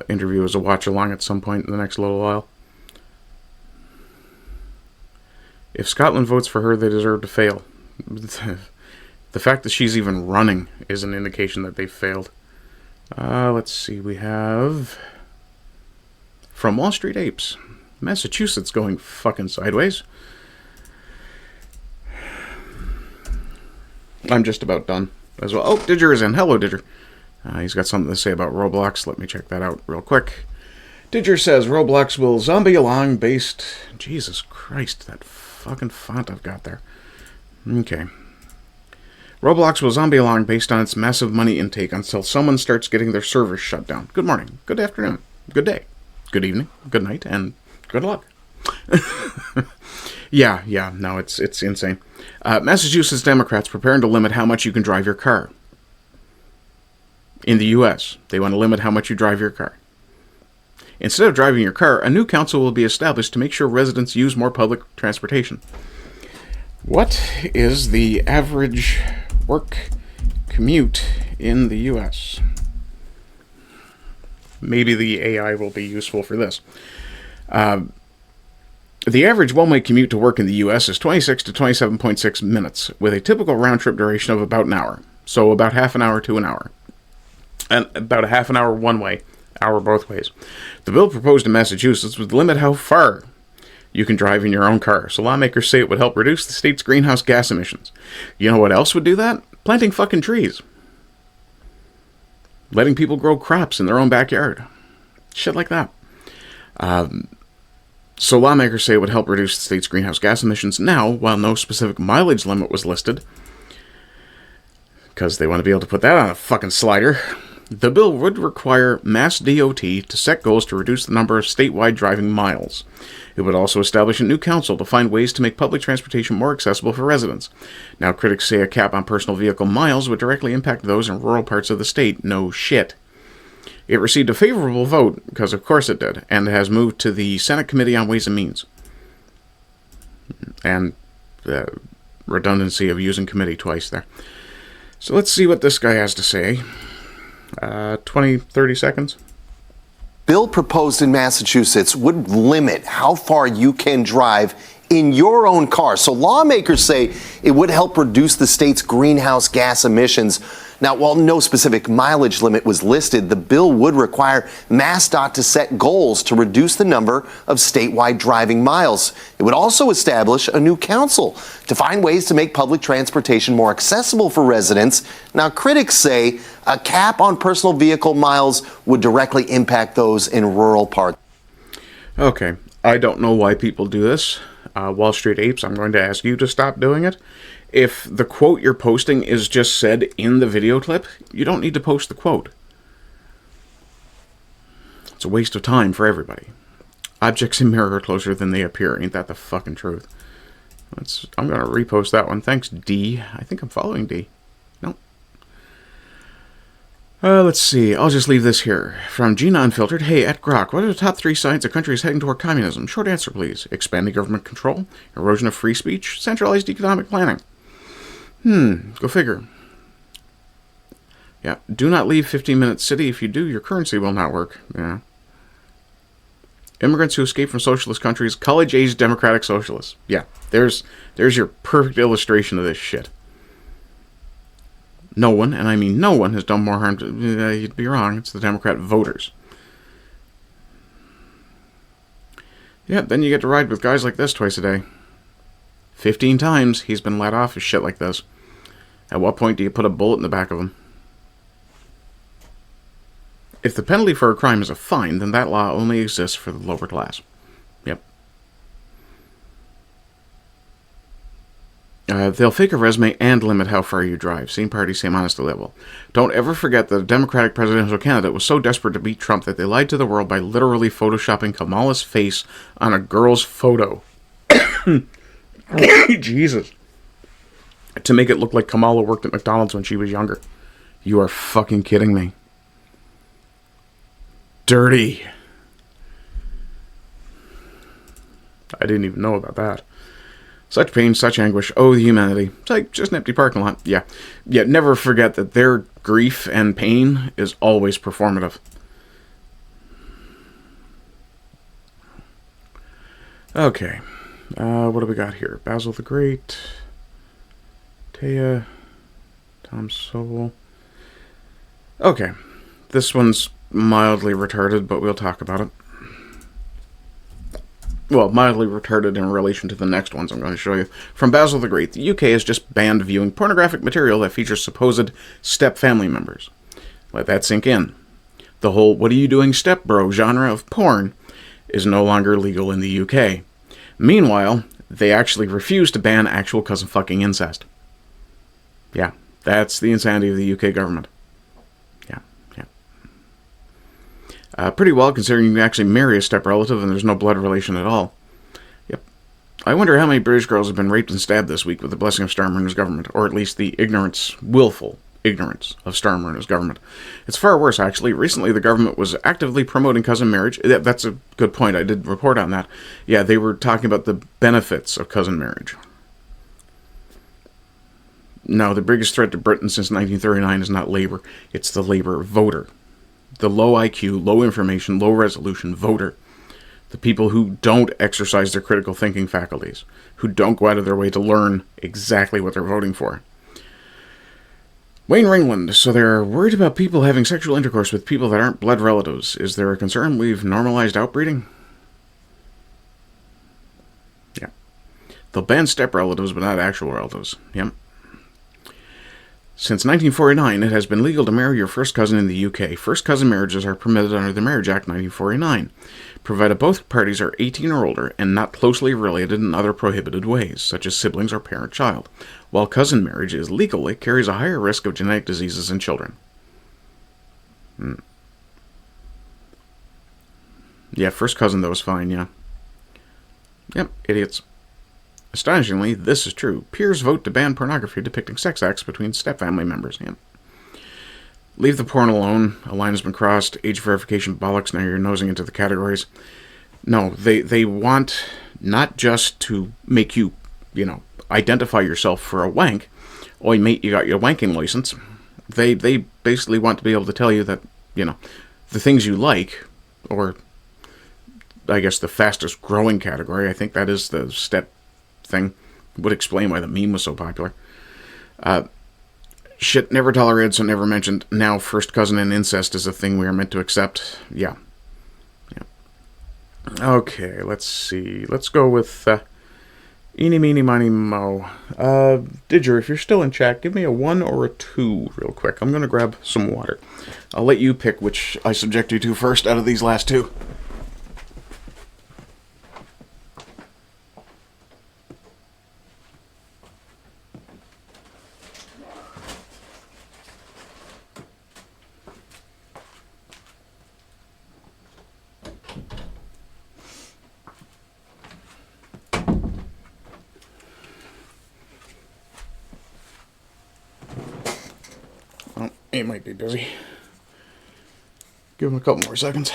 interview as a watch-along at some point in the next little while. If Scotland votes for her, they deserve to fail. The fact that she's even running is an indication that they've failed. Let's see, we have... From Wall Street Apes. Massachusetts going fucking sideways. I'm just about done as well. Oh, Didger is in. Hello, Didger. He's got something to say about Roblox. Let me check that out real quick. Didger says Roblox will zombie along based... Jesus Christ, that fucking font I've got there. Okay. Roblox will zombie along based on its massive money intake until someone starts getting their servers shut down. Good morning, good afternoon, good day, good evening, good night, and good luck. Yeah, no, it's insane. Massachusetts Democrats preparing to limit how much you can drive your car. In the U.S., they want to limit how much you drive your car. Instead of driving your car, a new council will be established to make sure residents use more public transportation. What is the average work commute in the U.S.? Maybe the AI will be useful for this. The average one-way commute to work in the U.S. is 26 to 27.6 minutes, with a typical round-trip duration of about an hour. So about half an hour to an hour. And about a half an hour one way, hour both ways. The bill proposed in Massachusetts would limit how far you can drive in your own car, so lawmakers say it would help reduce the state's greenhouse gas emissions. You know what else would do that? Planting fucking trees. Letting people grow crops in their own backyard. Shit like that. So lawmakers say it would help reduce the state's greenhouse gas emissions now, while no specific mileage limit was listed. Because they want to be able to put that on a fucking slider. The bill would require Mass DOT to set goals to reduce the number of statewide driving miles. It would also establish a new council to find ways to make public transportation more accessible for residents. Now, critics say a cap on personal vehicle miles would directly impact those in rural parts of the state. No shit. It received a favorable vote, because of course it did, and has moved to the Senate Committee on Ways and Means. And the redundancy of using committee twice there. So let's see what this guy has to say. 30 seconds. Bill proposed in Massachusetts would limit how far you can drive in your own car. So lawmakers say it would help reduce the state's greenhouse gas emissions. Now, while no specific mileage limit was listed, the bill would require MassDOT to set goals to reduce the number of statewide driving miles. It would also establish a new council to find ways to make public transportation more accessible for residents. Now, critics say a cap on personal vehicle miles would directly impact those in rural parts. Okay, I don't know why people do this. Wall Street Apes, I'm going to ask you to stop doing it. If the quote you're posting is just said in the video clip, you don't need to post the quote. It's a waste of time for everybody. Objects in mirror are closer than they appear. Ain't that the fucking truth? I'm going to repost that one. Thanks, D. I think I'm following D. Nope. Let's see. I'll just leave this here. From Gina Unfiltered. Hey, at Grok, what are the top 3 signs a country is heading toward communism? Short answer, please. Expanding government control, erosion of free speech, centralized economic planning. Go figure. Yeah, do not leave 15-minute city. If you do, your currency will not work. Yeah. Immigrants who escape from socialist countries, college-aged democratic socialists. Yeah, there's your perfect illustration of this shit. No one, and I mean no one, has done more harm to... you'd be wrong. It's the Democrat voters. Yeah, then you get to ride with guys like this twice a day. 15 times he's been let off of shit like this. At what point do you put a bullet in the back of him? If the penalty for a crime is a fine, then that law only exists for the lower class. Yep. They'll fake a resume and limit how far you drive. Same party, same honesty level. Don't ever forget that a Democratic presidential candidate was so desperate to beat Trump that they lied to the world by literally photoshopping Kamala's face on a girl's photo. Jesus. To make it look like Kamala worked at McDonald's when she was younger. You are fucking kidding me. Dirty. I didn't even know about that. Such pain, such anguish. Oh, the humanity. It's like just an empty parking lot. Yeah. Yeah, never forget that their grief and pain is always performative. Okay. What do we got here? Basil the Great. Taya. Tom Sowell. Okay. This one's mildly retarded, but we'll talk about it. Well, mildly retarded in relation to the next ones I'm going to show you. From Basil the Great, the UK has just banned viewing pornographic material that features supposed step-family members. Let that sink in. The whole what are you doing step-bro genre of porn is no longer legal in the UK. Meanwhile, they actually refuse to ban actual cousin-fucking incest. Yeah, that's the insanity of the UK government. Pretty well, considering you can actually marry a step-relative and there's no blood relation at all. Yep. I wonder how many British girls have been raped and stabbed this week with the blessing of Starmer's government, or at least the willful ignorance of Starmer's government. It's far worse, actually. Recently, the government was actively promoting cousin marriage. That's a good point. I did report on that. Yeah, they were talking about the benefits of cousin marriage. No, the biggest threat to Britain since 1939 is not Labour. It's the Labour voter. The low IQ, low information, low resolution voter. The people who don't exercise their critical thinking faculties. Who don't go out of their way to learn exactly what they're voting for. Wayne Ringland. So they're worried about people having sexual intercourse with people that aren't blood relatives. Is there a concern we've normalized outbreeding? Yeah. They'll ban step relatives, but not actual relatives. Yep. Since 1949, it has been legal to marry your first cousin in the UK. First cousin marriages are permitted under the Marriage Act 1949, provided both parties are 18 or older and not closely related in other prohibited ways, such as siblings or parent-child. While cousin marriage is legal, it carries a higher risk of genetic diseases in children. Yeah, first cousin, though, is fine, yeah. Yep, idiots. Astonishingly, this is true. Peers vote to ban pornography depicting sex acts between step-family members. Yep. Leave the porn alone. A line has been crossed. Age verification bollocks. Now you're nosing into the categories. No, they want not just to make you, identify yourself for a wank. Oi, mate, you got your wanking license. They basically want to be able to tell you that, the things you like, or I guess the fastest growing category, I think that is the step thing, would explain why the meme was so popular. Shit never tolerated, so never mentioned. Now first cousin and incest is a thing we are meant to accept. Yeah. Okay, let's see. Let's go with eeny, meeny, miny, mo. Didger, if you're still in chat, give me a 1 or a 2 real quick. I'm going to grab some water. I'll let you pick which I subject you to first out of these last two. He might be busy. Give him a couple more seconds.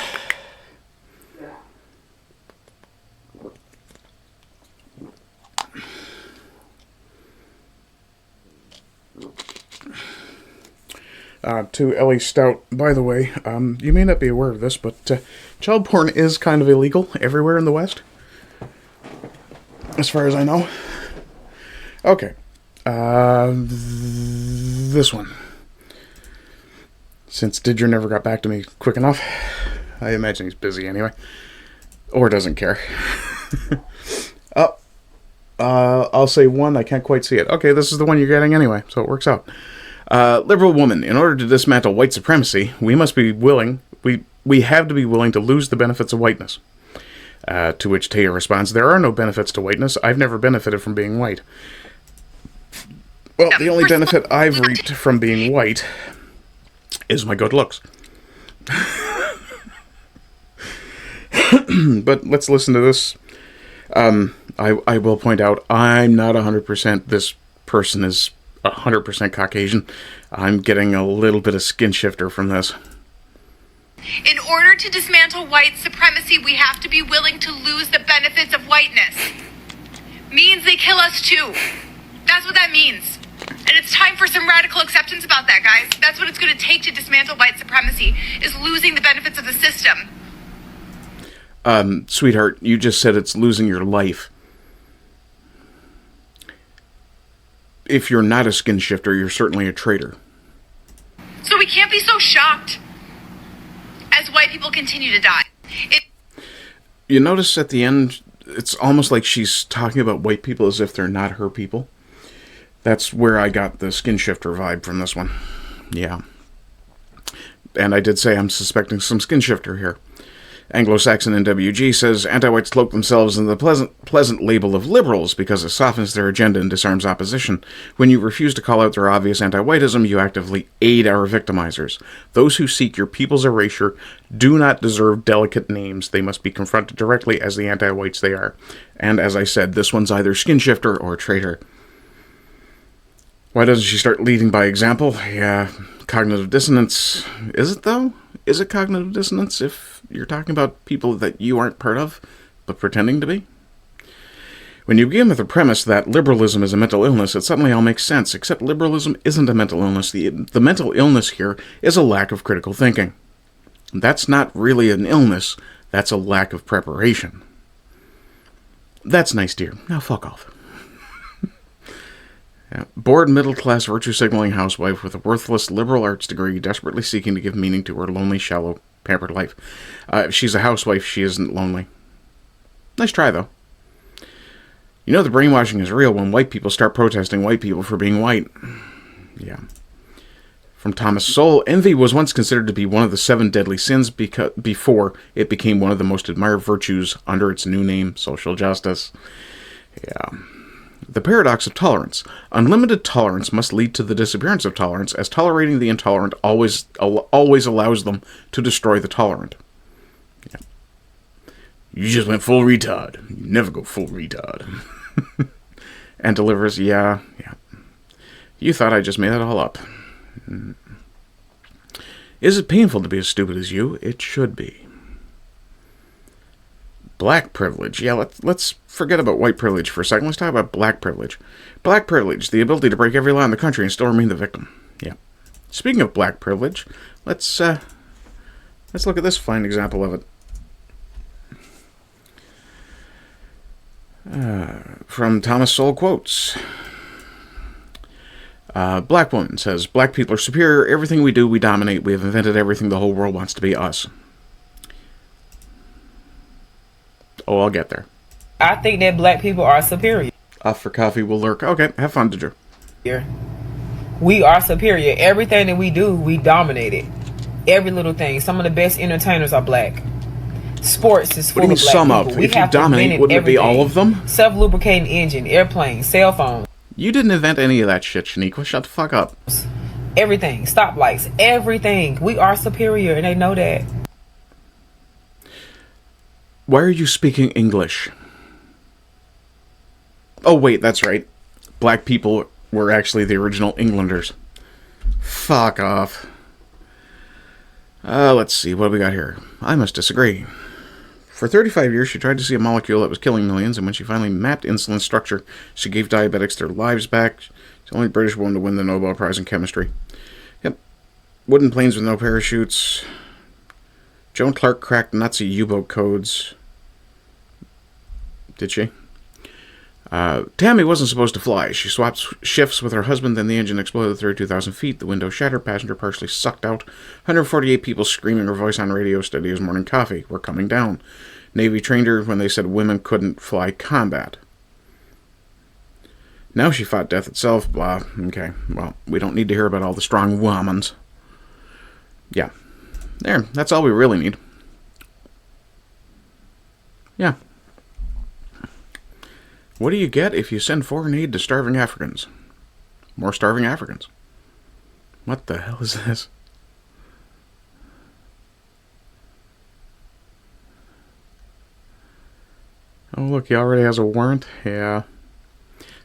To Ellie Stout, by the way, you may not be aware of this, but child porn is kind of illegal everywhere in the West, as far as I know. Okay. This one. Since Didger never got back to me quick enough, I imagine he's busy anyway. Or doesn't care. I'll say 1, I can't quite see it. Okay, this is the one you're getting anyway, so it works out. Liberal woman, in order to dismantle white supremacy, we must be willing, we have to be willing to lose the benefits of whiteness. To which Taya responds, there are no benefits to whiteness. I've never benefited from being white. Well, the only benefit I've reaped from being white is my good looks. But let's listen to this. I will point out, I'm not 100%. This person is 100% Caucasian. I'm getting a little bit of skin shifter from this. In order to dismantle white supremacy, we have to be willing to lose the benefits of whiteness. Means they kill us too. That's what that means. And it's time for some radical acceptance about that, guys. That's what it's going to take to dismantle white supremacy, is losing the benefits of the system. Sweetheart, you just said it's losing your life. If you're not a skin shifter, you're certainly a traitor. So we can't be so shocked as white people continue to die. You notice at the end, it's almost like she's talking about white people as if they're not her people. That's where I got the skin shifter vibe from this one. Yeah. And I did say I'm suspecting some skin shifter here. Anglo-Saxon NWG says, anti-whites cloak themselves in the pleasant label of liberals because it softens their agenda and disarms opposition. When you refuse to call out their obvious anti-whiteism, you actively aid our victimizers. Those who seek your people's erasure do not deserve delicate names. They must be confronted directly as the anti-whites they are. And as I said, this one's either skin shifter or traitor. Why doesn't she start leading by example? Yeah, cognitive dissonance. Is it, though? Is it cognitive dissonance if you're talking about people that you aren't part of, but pretending to be? When you begin with the premise that liberalism is a mental illness, it suddenly all makes sense, except liberalism isn't a mental illness. The mental illness here is a lack of critical thinking. That's not really an illness, that's a lack of preparation. That's nice, dear. Now fuck off. Yeah. Bored middle-class virtue-signaling housewife with a worthless liberal arts degree desperately seeking to give meaning to her lonely, shallow, pampered life. If she's a housewife, she isn't lonely. Nice try, though. You know the brainwashing is real when white people start protesting white people for being white. Yeah. From Thomas Sowell, envy was once considered to be one of the 7 deadly sins before it became one of the most admired virtues under its new name, social justice. Yeah. The paradox of tolerance. Unlimited tolerance must lead to the disappearance of tolerance, as tolerating the intolerant always allows them to destroy the tolerant. Yeah. You just went full retard. You never go full retard. And delivers, yeah. You thought I just made that all up. Is it painful to be as stupid as you? It should be. Black privilege. Yeah, let's forget about white privilege for a second. Let's talk about black privilege. Black privilege, the ability to break every law in the country and still remain the victim. Yeah. Speaking of black privilege, let's look at this fine example of it. From Thomas Sowell Quotes. Black woman says, black people are superior. Everything we do, we dominate. We have invented everything. The whole world wants to be us. Oh, I'll get there. I think that black people are superior. Off for coffee will lurk. Okay, have fun, Drew. We are superior. Everything that we do, we dominate it. Every little thing. Some of the best entertainers are black. Sports is full of black people. Sum up. If you dominate, wouldn't it be all of them? Self-lubricating engine, airplanes, cell phones. You didn't invent any of that shit, Shaniqua. Shut the fuck up. Everything. Stoplights. Everything. We are superior, and they know that. Why are you speaking English? Oh, wait, that's right. Black people were actually the original Englanders. Fuck off. Let's see, what do we got here? I must disagree. For 35 years, she tried to see a molecule that was killing millions, and when she finally mapped insulin's structure, she gave diabetics their lives back. She's the only British woman to win the Nobel Prize in Chemistry. Yep. Wooden planes with no parachutes. Joan Clark cracked Nazi U-boat codes. Did she? Tammy wasn't supposed to fly. She swapped shifts with her husband, then the engine exploded 32,000 feet. The window shattered, passenger partially sucked out. 148 people screaming her voice on radio steady as morning coffee. We're coming down. Navy trained her when they said women couldn't fly combat. Now she fought death itself, blah. Okay, well, we don't need to hear about all the strong womans. Yeah. There, that's all we really need. Yeah. What do you get if you send foreign aid to starving Africans? More starving Africans. What the hell is this? Oh, look, he already has a warrant. Yeah.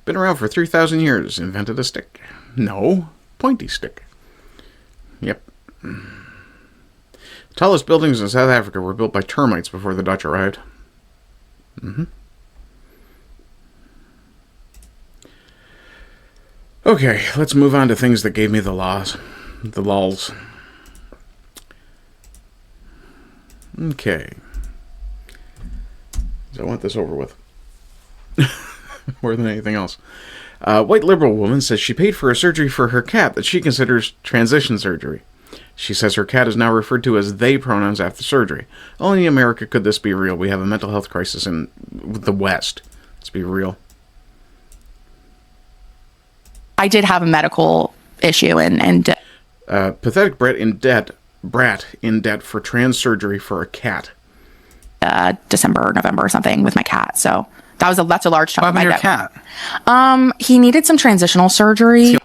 Been around for 3,000 years. Invented a stick. No. Pointy stick. Yep. The tallest buildings in South Africa were built by termites before the Dutch arrived. Okay, let's move on to things that gave me the lols. Okay. So I want this over with. More than anything else. White liberal woman says she paid for a surgery for her cat that she considers transition surgery. She says her cat is now referred to as they pronouns after surgery. Only in America could this be real. We have a mental health crisis in the West. Let's be real. I did have a medical issue and pathetic brat in debt for trans surgery for a cat. December or November or something with my cat. So that's a large chunk of my debt. Cat? He needed some transitional surgery.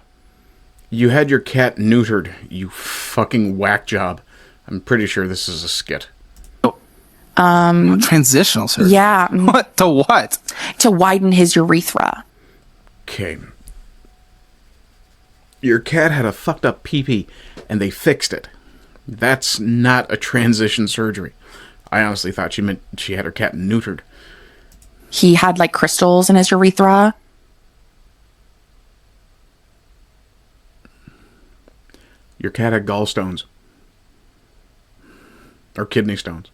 You had your cat neutered, you fucking whack job. I'm pretty sure this is a skit. Transitional surgery? Yeah. What? To what? To widen his urethra. Okay. Your cat had a fucked up pee-pee, and they fixed it. That's not a transition surgery. I honestly thought she meant she had her cat neutered. He had, like, crystals in his urethra. Your cat had gallstones. Or kidney stones.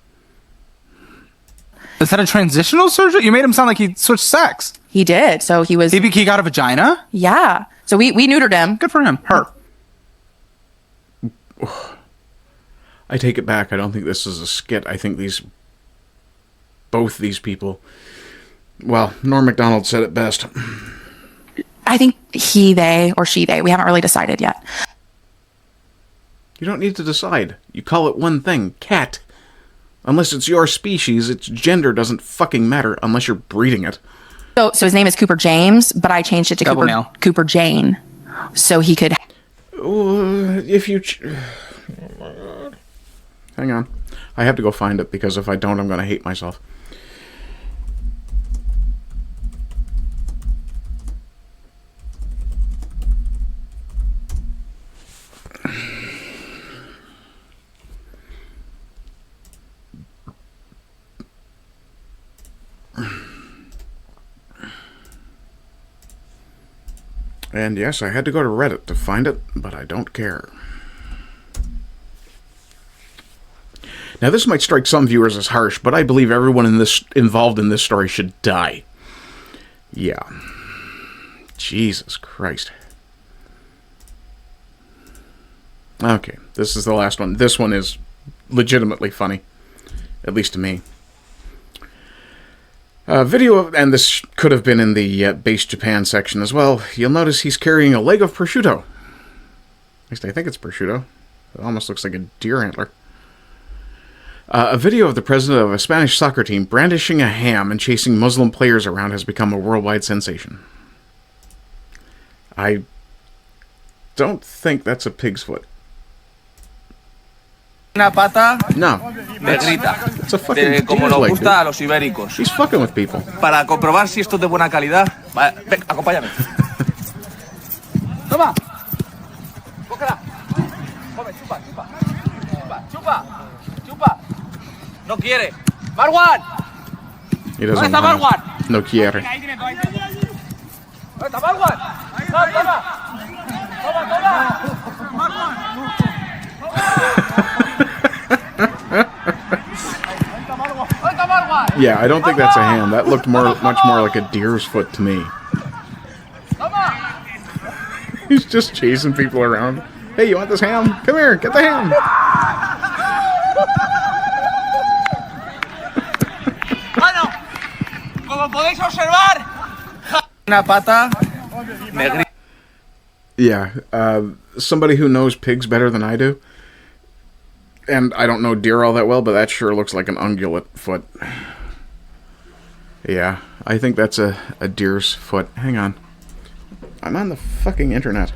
Is that a transitional surgery? You made him sound like he switched sex. He did. So he was... He got a vagina? Yeah. So we neutered him. Good for him. Her. I take it back. I don't think this is a skit. I think both these people... Well, Norm Macdonald said it best. I think he, they, or she, they. We haven't really decided yet. You don't need to decide. You call it one thing. Cat. Unless it's your species, its gender doesn't fucking matter unless you're breeding it. So his name is Cooper James, but I changed it to Cooper Jane, so he could. If you... Hang on. I have to go find it, because if I don't, I'm going to hate myself. And yes, I had to go to Reddit to find it, but I don't care. Now, this might strike some viewers as harsh, but I believe everyone involved in this story should die. Yeah. Jesus Christ. Okay, this is the last one. This one is legitimately funny, at least to me. Video of, and this could have been in the Base Japan section as well. You'll notice he's carrying a leg of prosciutto. At least I think it's prosciutto. It almost looks like a deer antler. A video of the president of a Spanish soccer team brandishing a ham and chasing Muslim players around has become a worldwide sensation. I don't think that's a pig's foot. Una pata No. negrita, It's a fucking como deer's nos leg, gusta dude. a los ibéricos. He's fucking with people. Para comprobar si esto es de buena calidad, ven, acompáñame. Toma. Cógela. Come, chupa, chupa. Chupa, chupa. Chupa. No quiere. Marwan. He doesn't ¿Dónde está want Marwan? it. No quiere. ¿Dónde está Marwan? No, toma. Toma, toma. Yeah, I don't think that's a ham. That looked much more like a deer's foot to me. He's just chasing people around. Hey, you want this ham? Come here, get the ham. Bueno, como podéis observar, una pata negrita. Yeah, somebody who knows pigs better than I do. And I don't know deer all that well, but that sure looks like an ungulate foot. Yeah, I think that's a deer's foot. Hang on. I'm on the fucking internet.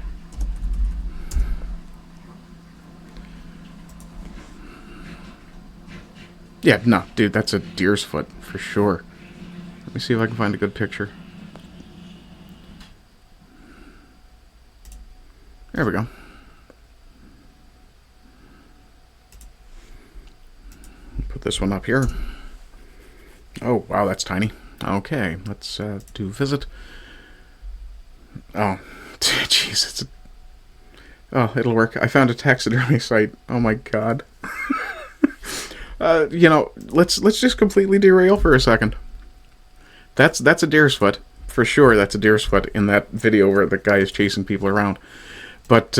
Yeah, no, dude, that's a deer's foot, for sure. Let me see if I can find a good picture. There we go. Put this one up here. Oh, wow, that's tiny. Okay, let's do visit. Oh, jeez, it's... Oh, it'll work. I found a taxidermy site. Oh my god. You know, let's just completely derail for a second. That's a deer's foot. For sure, that's a deer's foot in that video where the guy is chasing people around. But,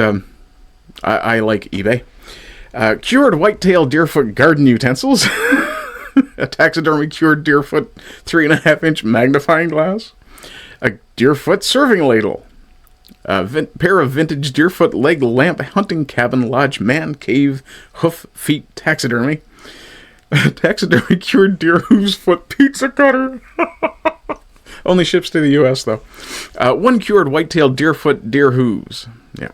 I like eBay. Cured white-tailed deerfoot garden utensils. A taxidermy cured deerfoot 3.5-inch magnifying glass. A deerfoot serving ladle. A pair of vintage deerfoot leg lamp hunting cabin lodge man cave hoof feet taxidermy. A taxidermy cured deer hooves foot pizza cutter. Only ships to the U.S. though. One cured white-tailed deerfoot deer hooves. Yeah.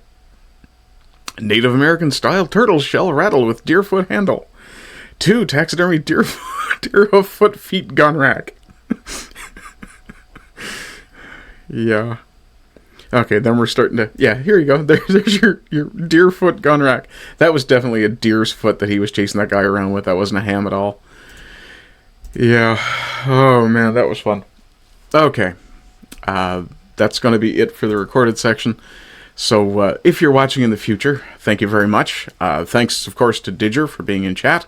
Native American style turtle shell rattle with deerfoot handle. 2 taxidermy deer hoof foot feet gun rack. Yeah. Okay, then we're starting to... Yeah, here you go. There's your deer foot gun rack. That was definitely a deer's foot that he was chasing that guy around with. That wasn't a ham at all. Yeah. Oh, man, that was fun. Okay. That's going to be it for the recorded section. So, if you're watching in the future, thank you very much. Thanks, of course, to GETTR for being in chat.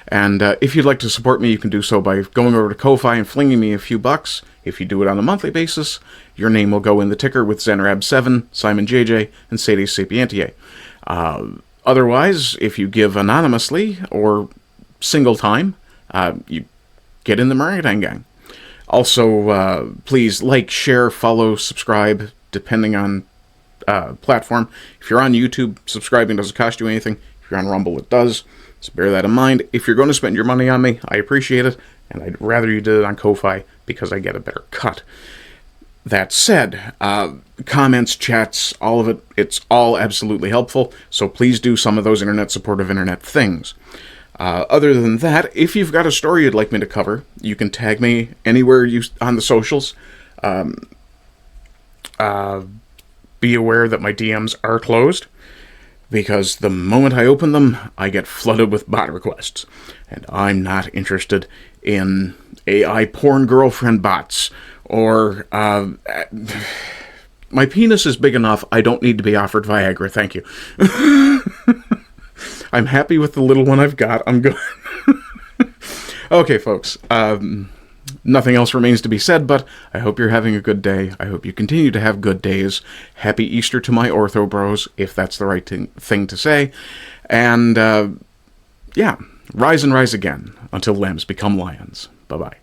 And if you'd like to support me, you can do so by going over to Ko-Fi and flinging me a few bucks. If you do it on a monthly basis, your name will go in the ticker with Zenrab7, Simon JJ, and Sede Sapientiae. Otherwise, if you give anonymously or single time, you get in the Meringue Gang. Also, please like, share, follow, subscribe, depending on platform. If you're on YouTube, subscribing doesn't cost you anything. If you're on Rumble, it does. So bear that in mind. If you're going to spend your money on me, I appreciate it, and I'd rather you did it on Ko-Fi because I get a better cut. That said, comments, chats, all of it, it's all absolutely helpful, so please do some of those internet-supportive internet things. Other than that, if you've got a story you'd like me to cover, you can tag me anywhere on the socials. Be aware that my DMs are closed, because the moment I open them, I get flooded with bot requests. And I'm not interested in AI porn girlfriend bots, or, my penis is big enough, I don't need to be offered Viagra, thank you. I'm happy with the little one I've got, I'm good. Okay, folks, nothing else remains to be said, but I hope you're having a good day. I hope you continue to have good days. Happy Easter to my ortho bros, if that's the right thing to say. And, yeah, rise and rise again, until lambs become lions. Bye-bye.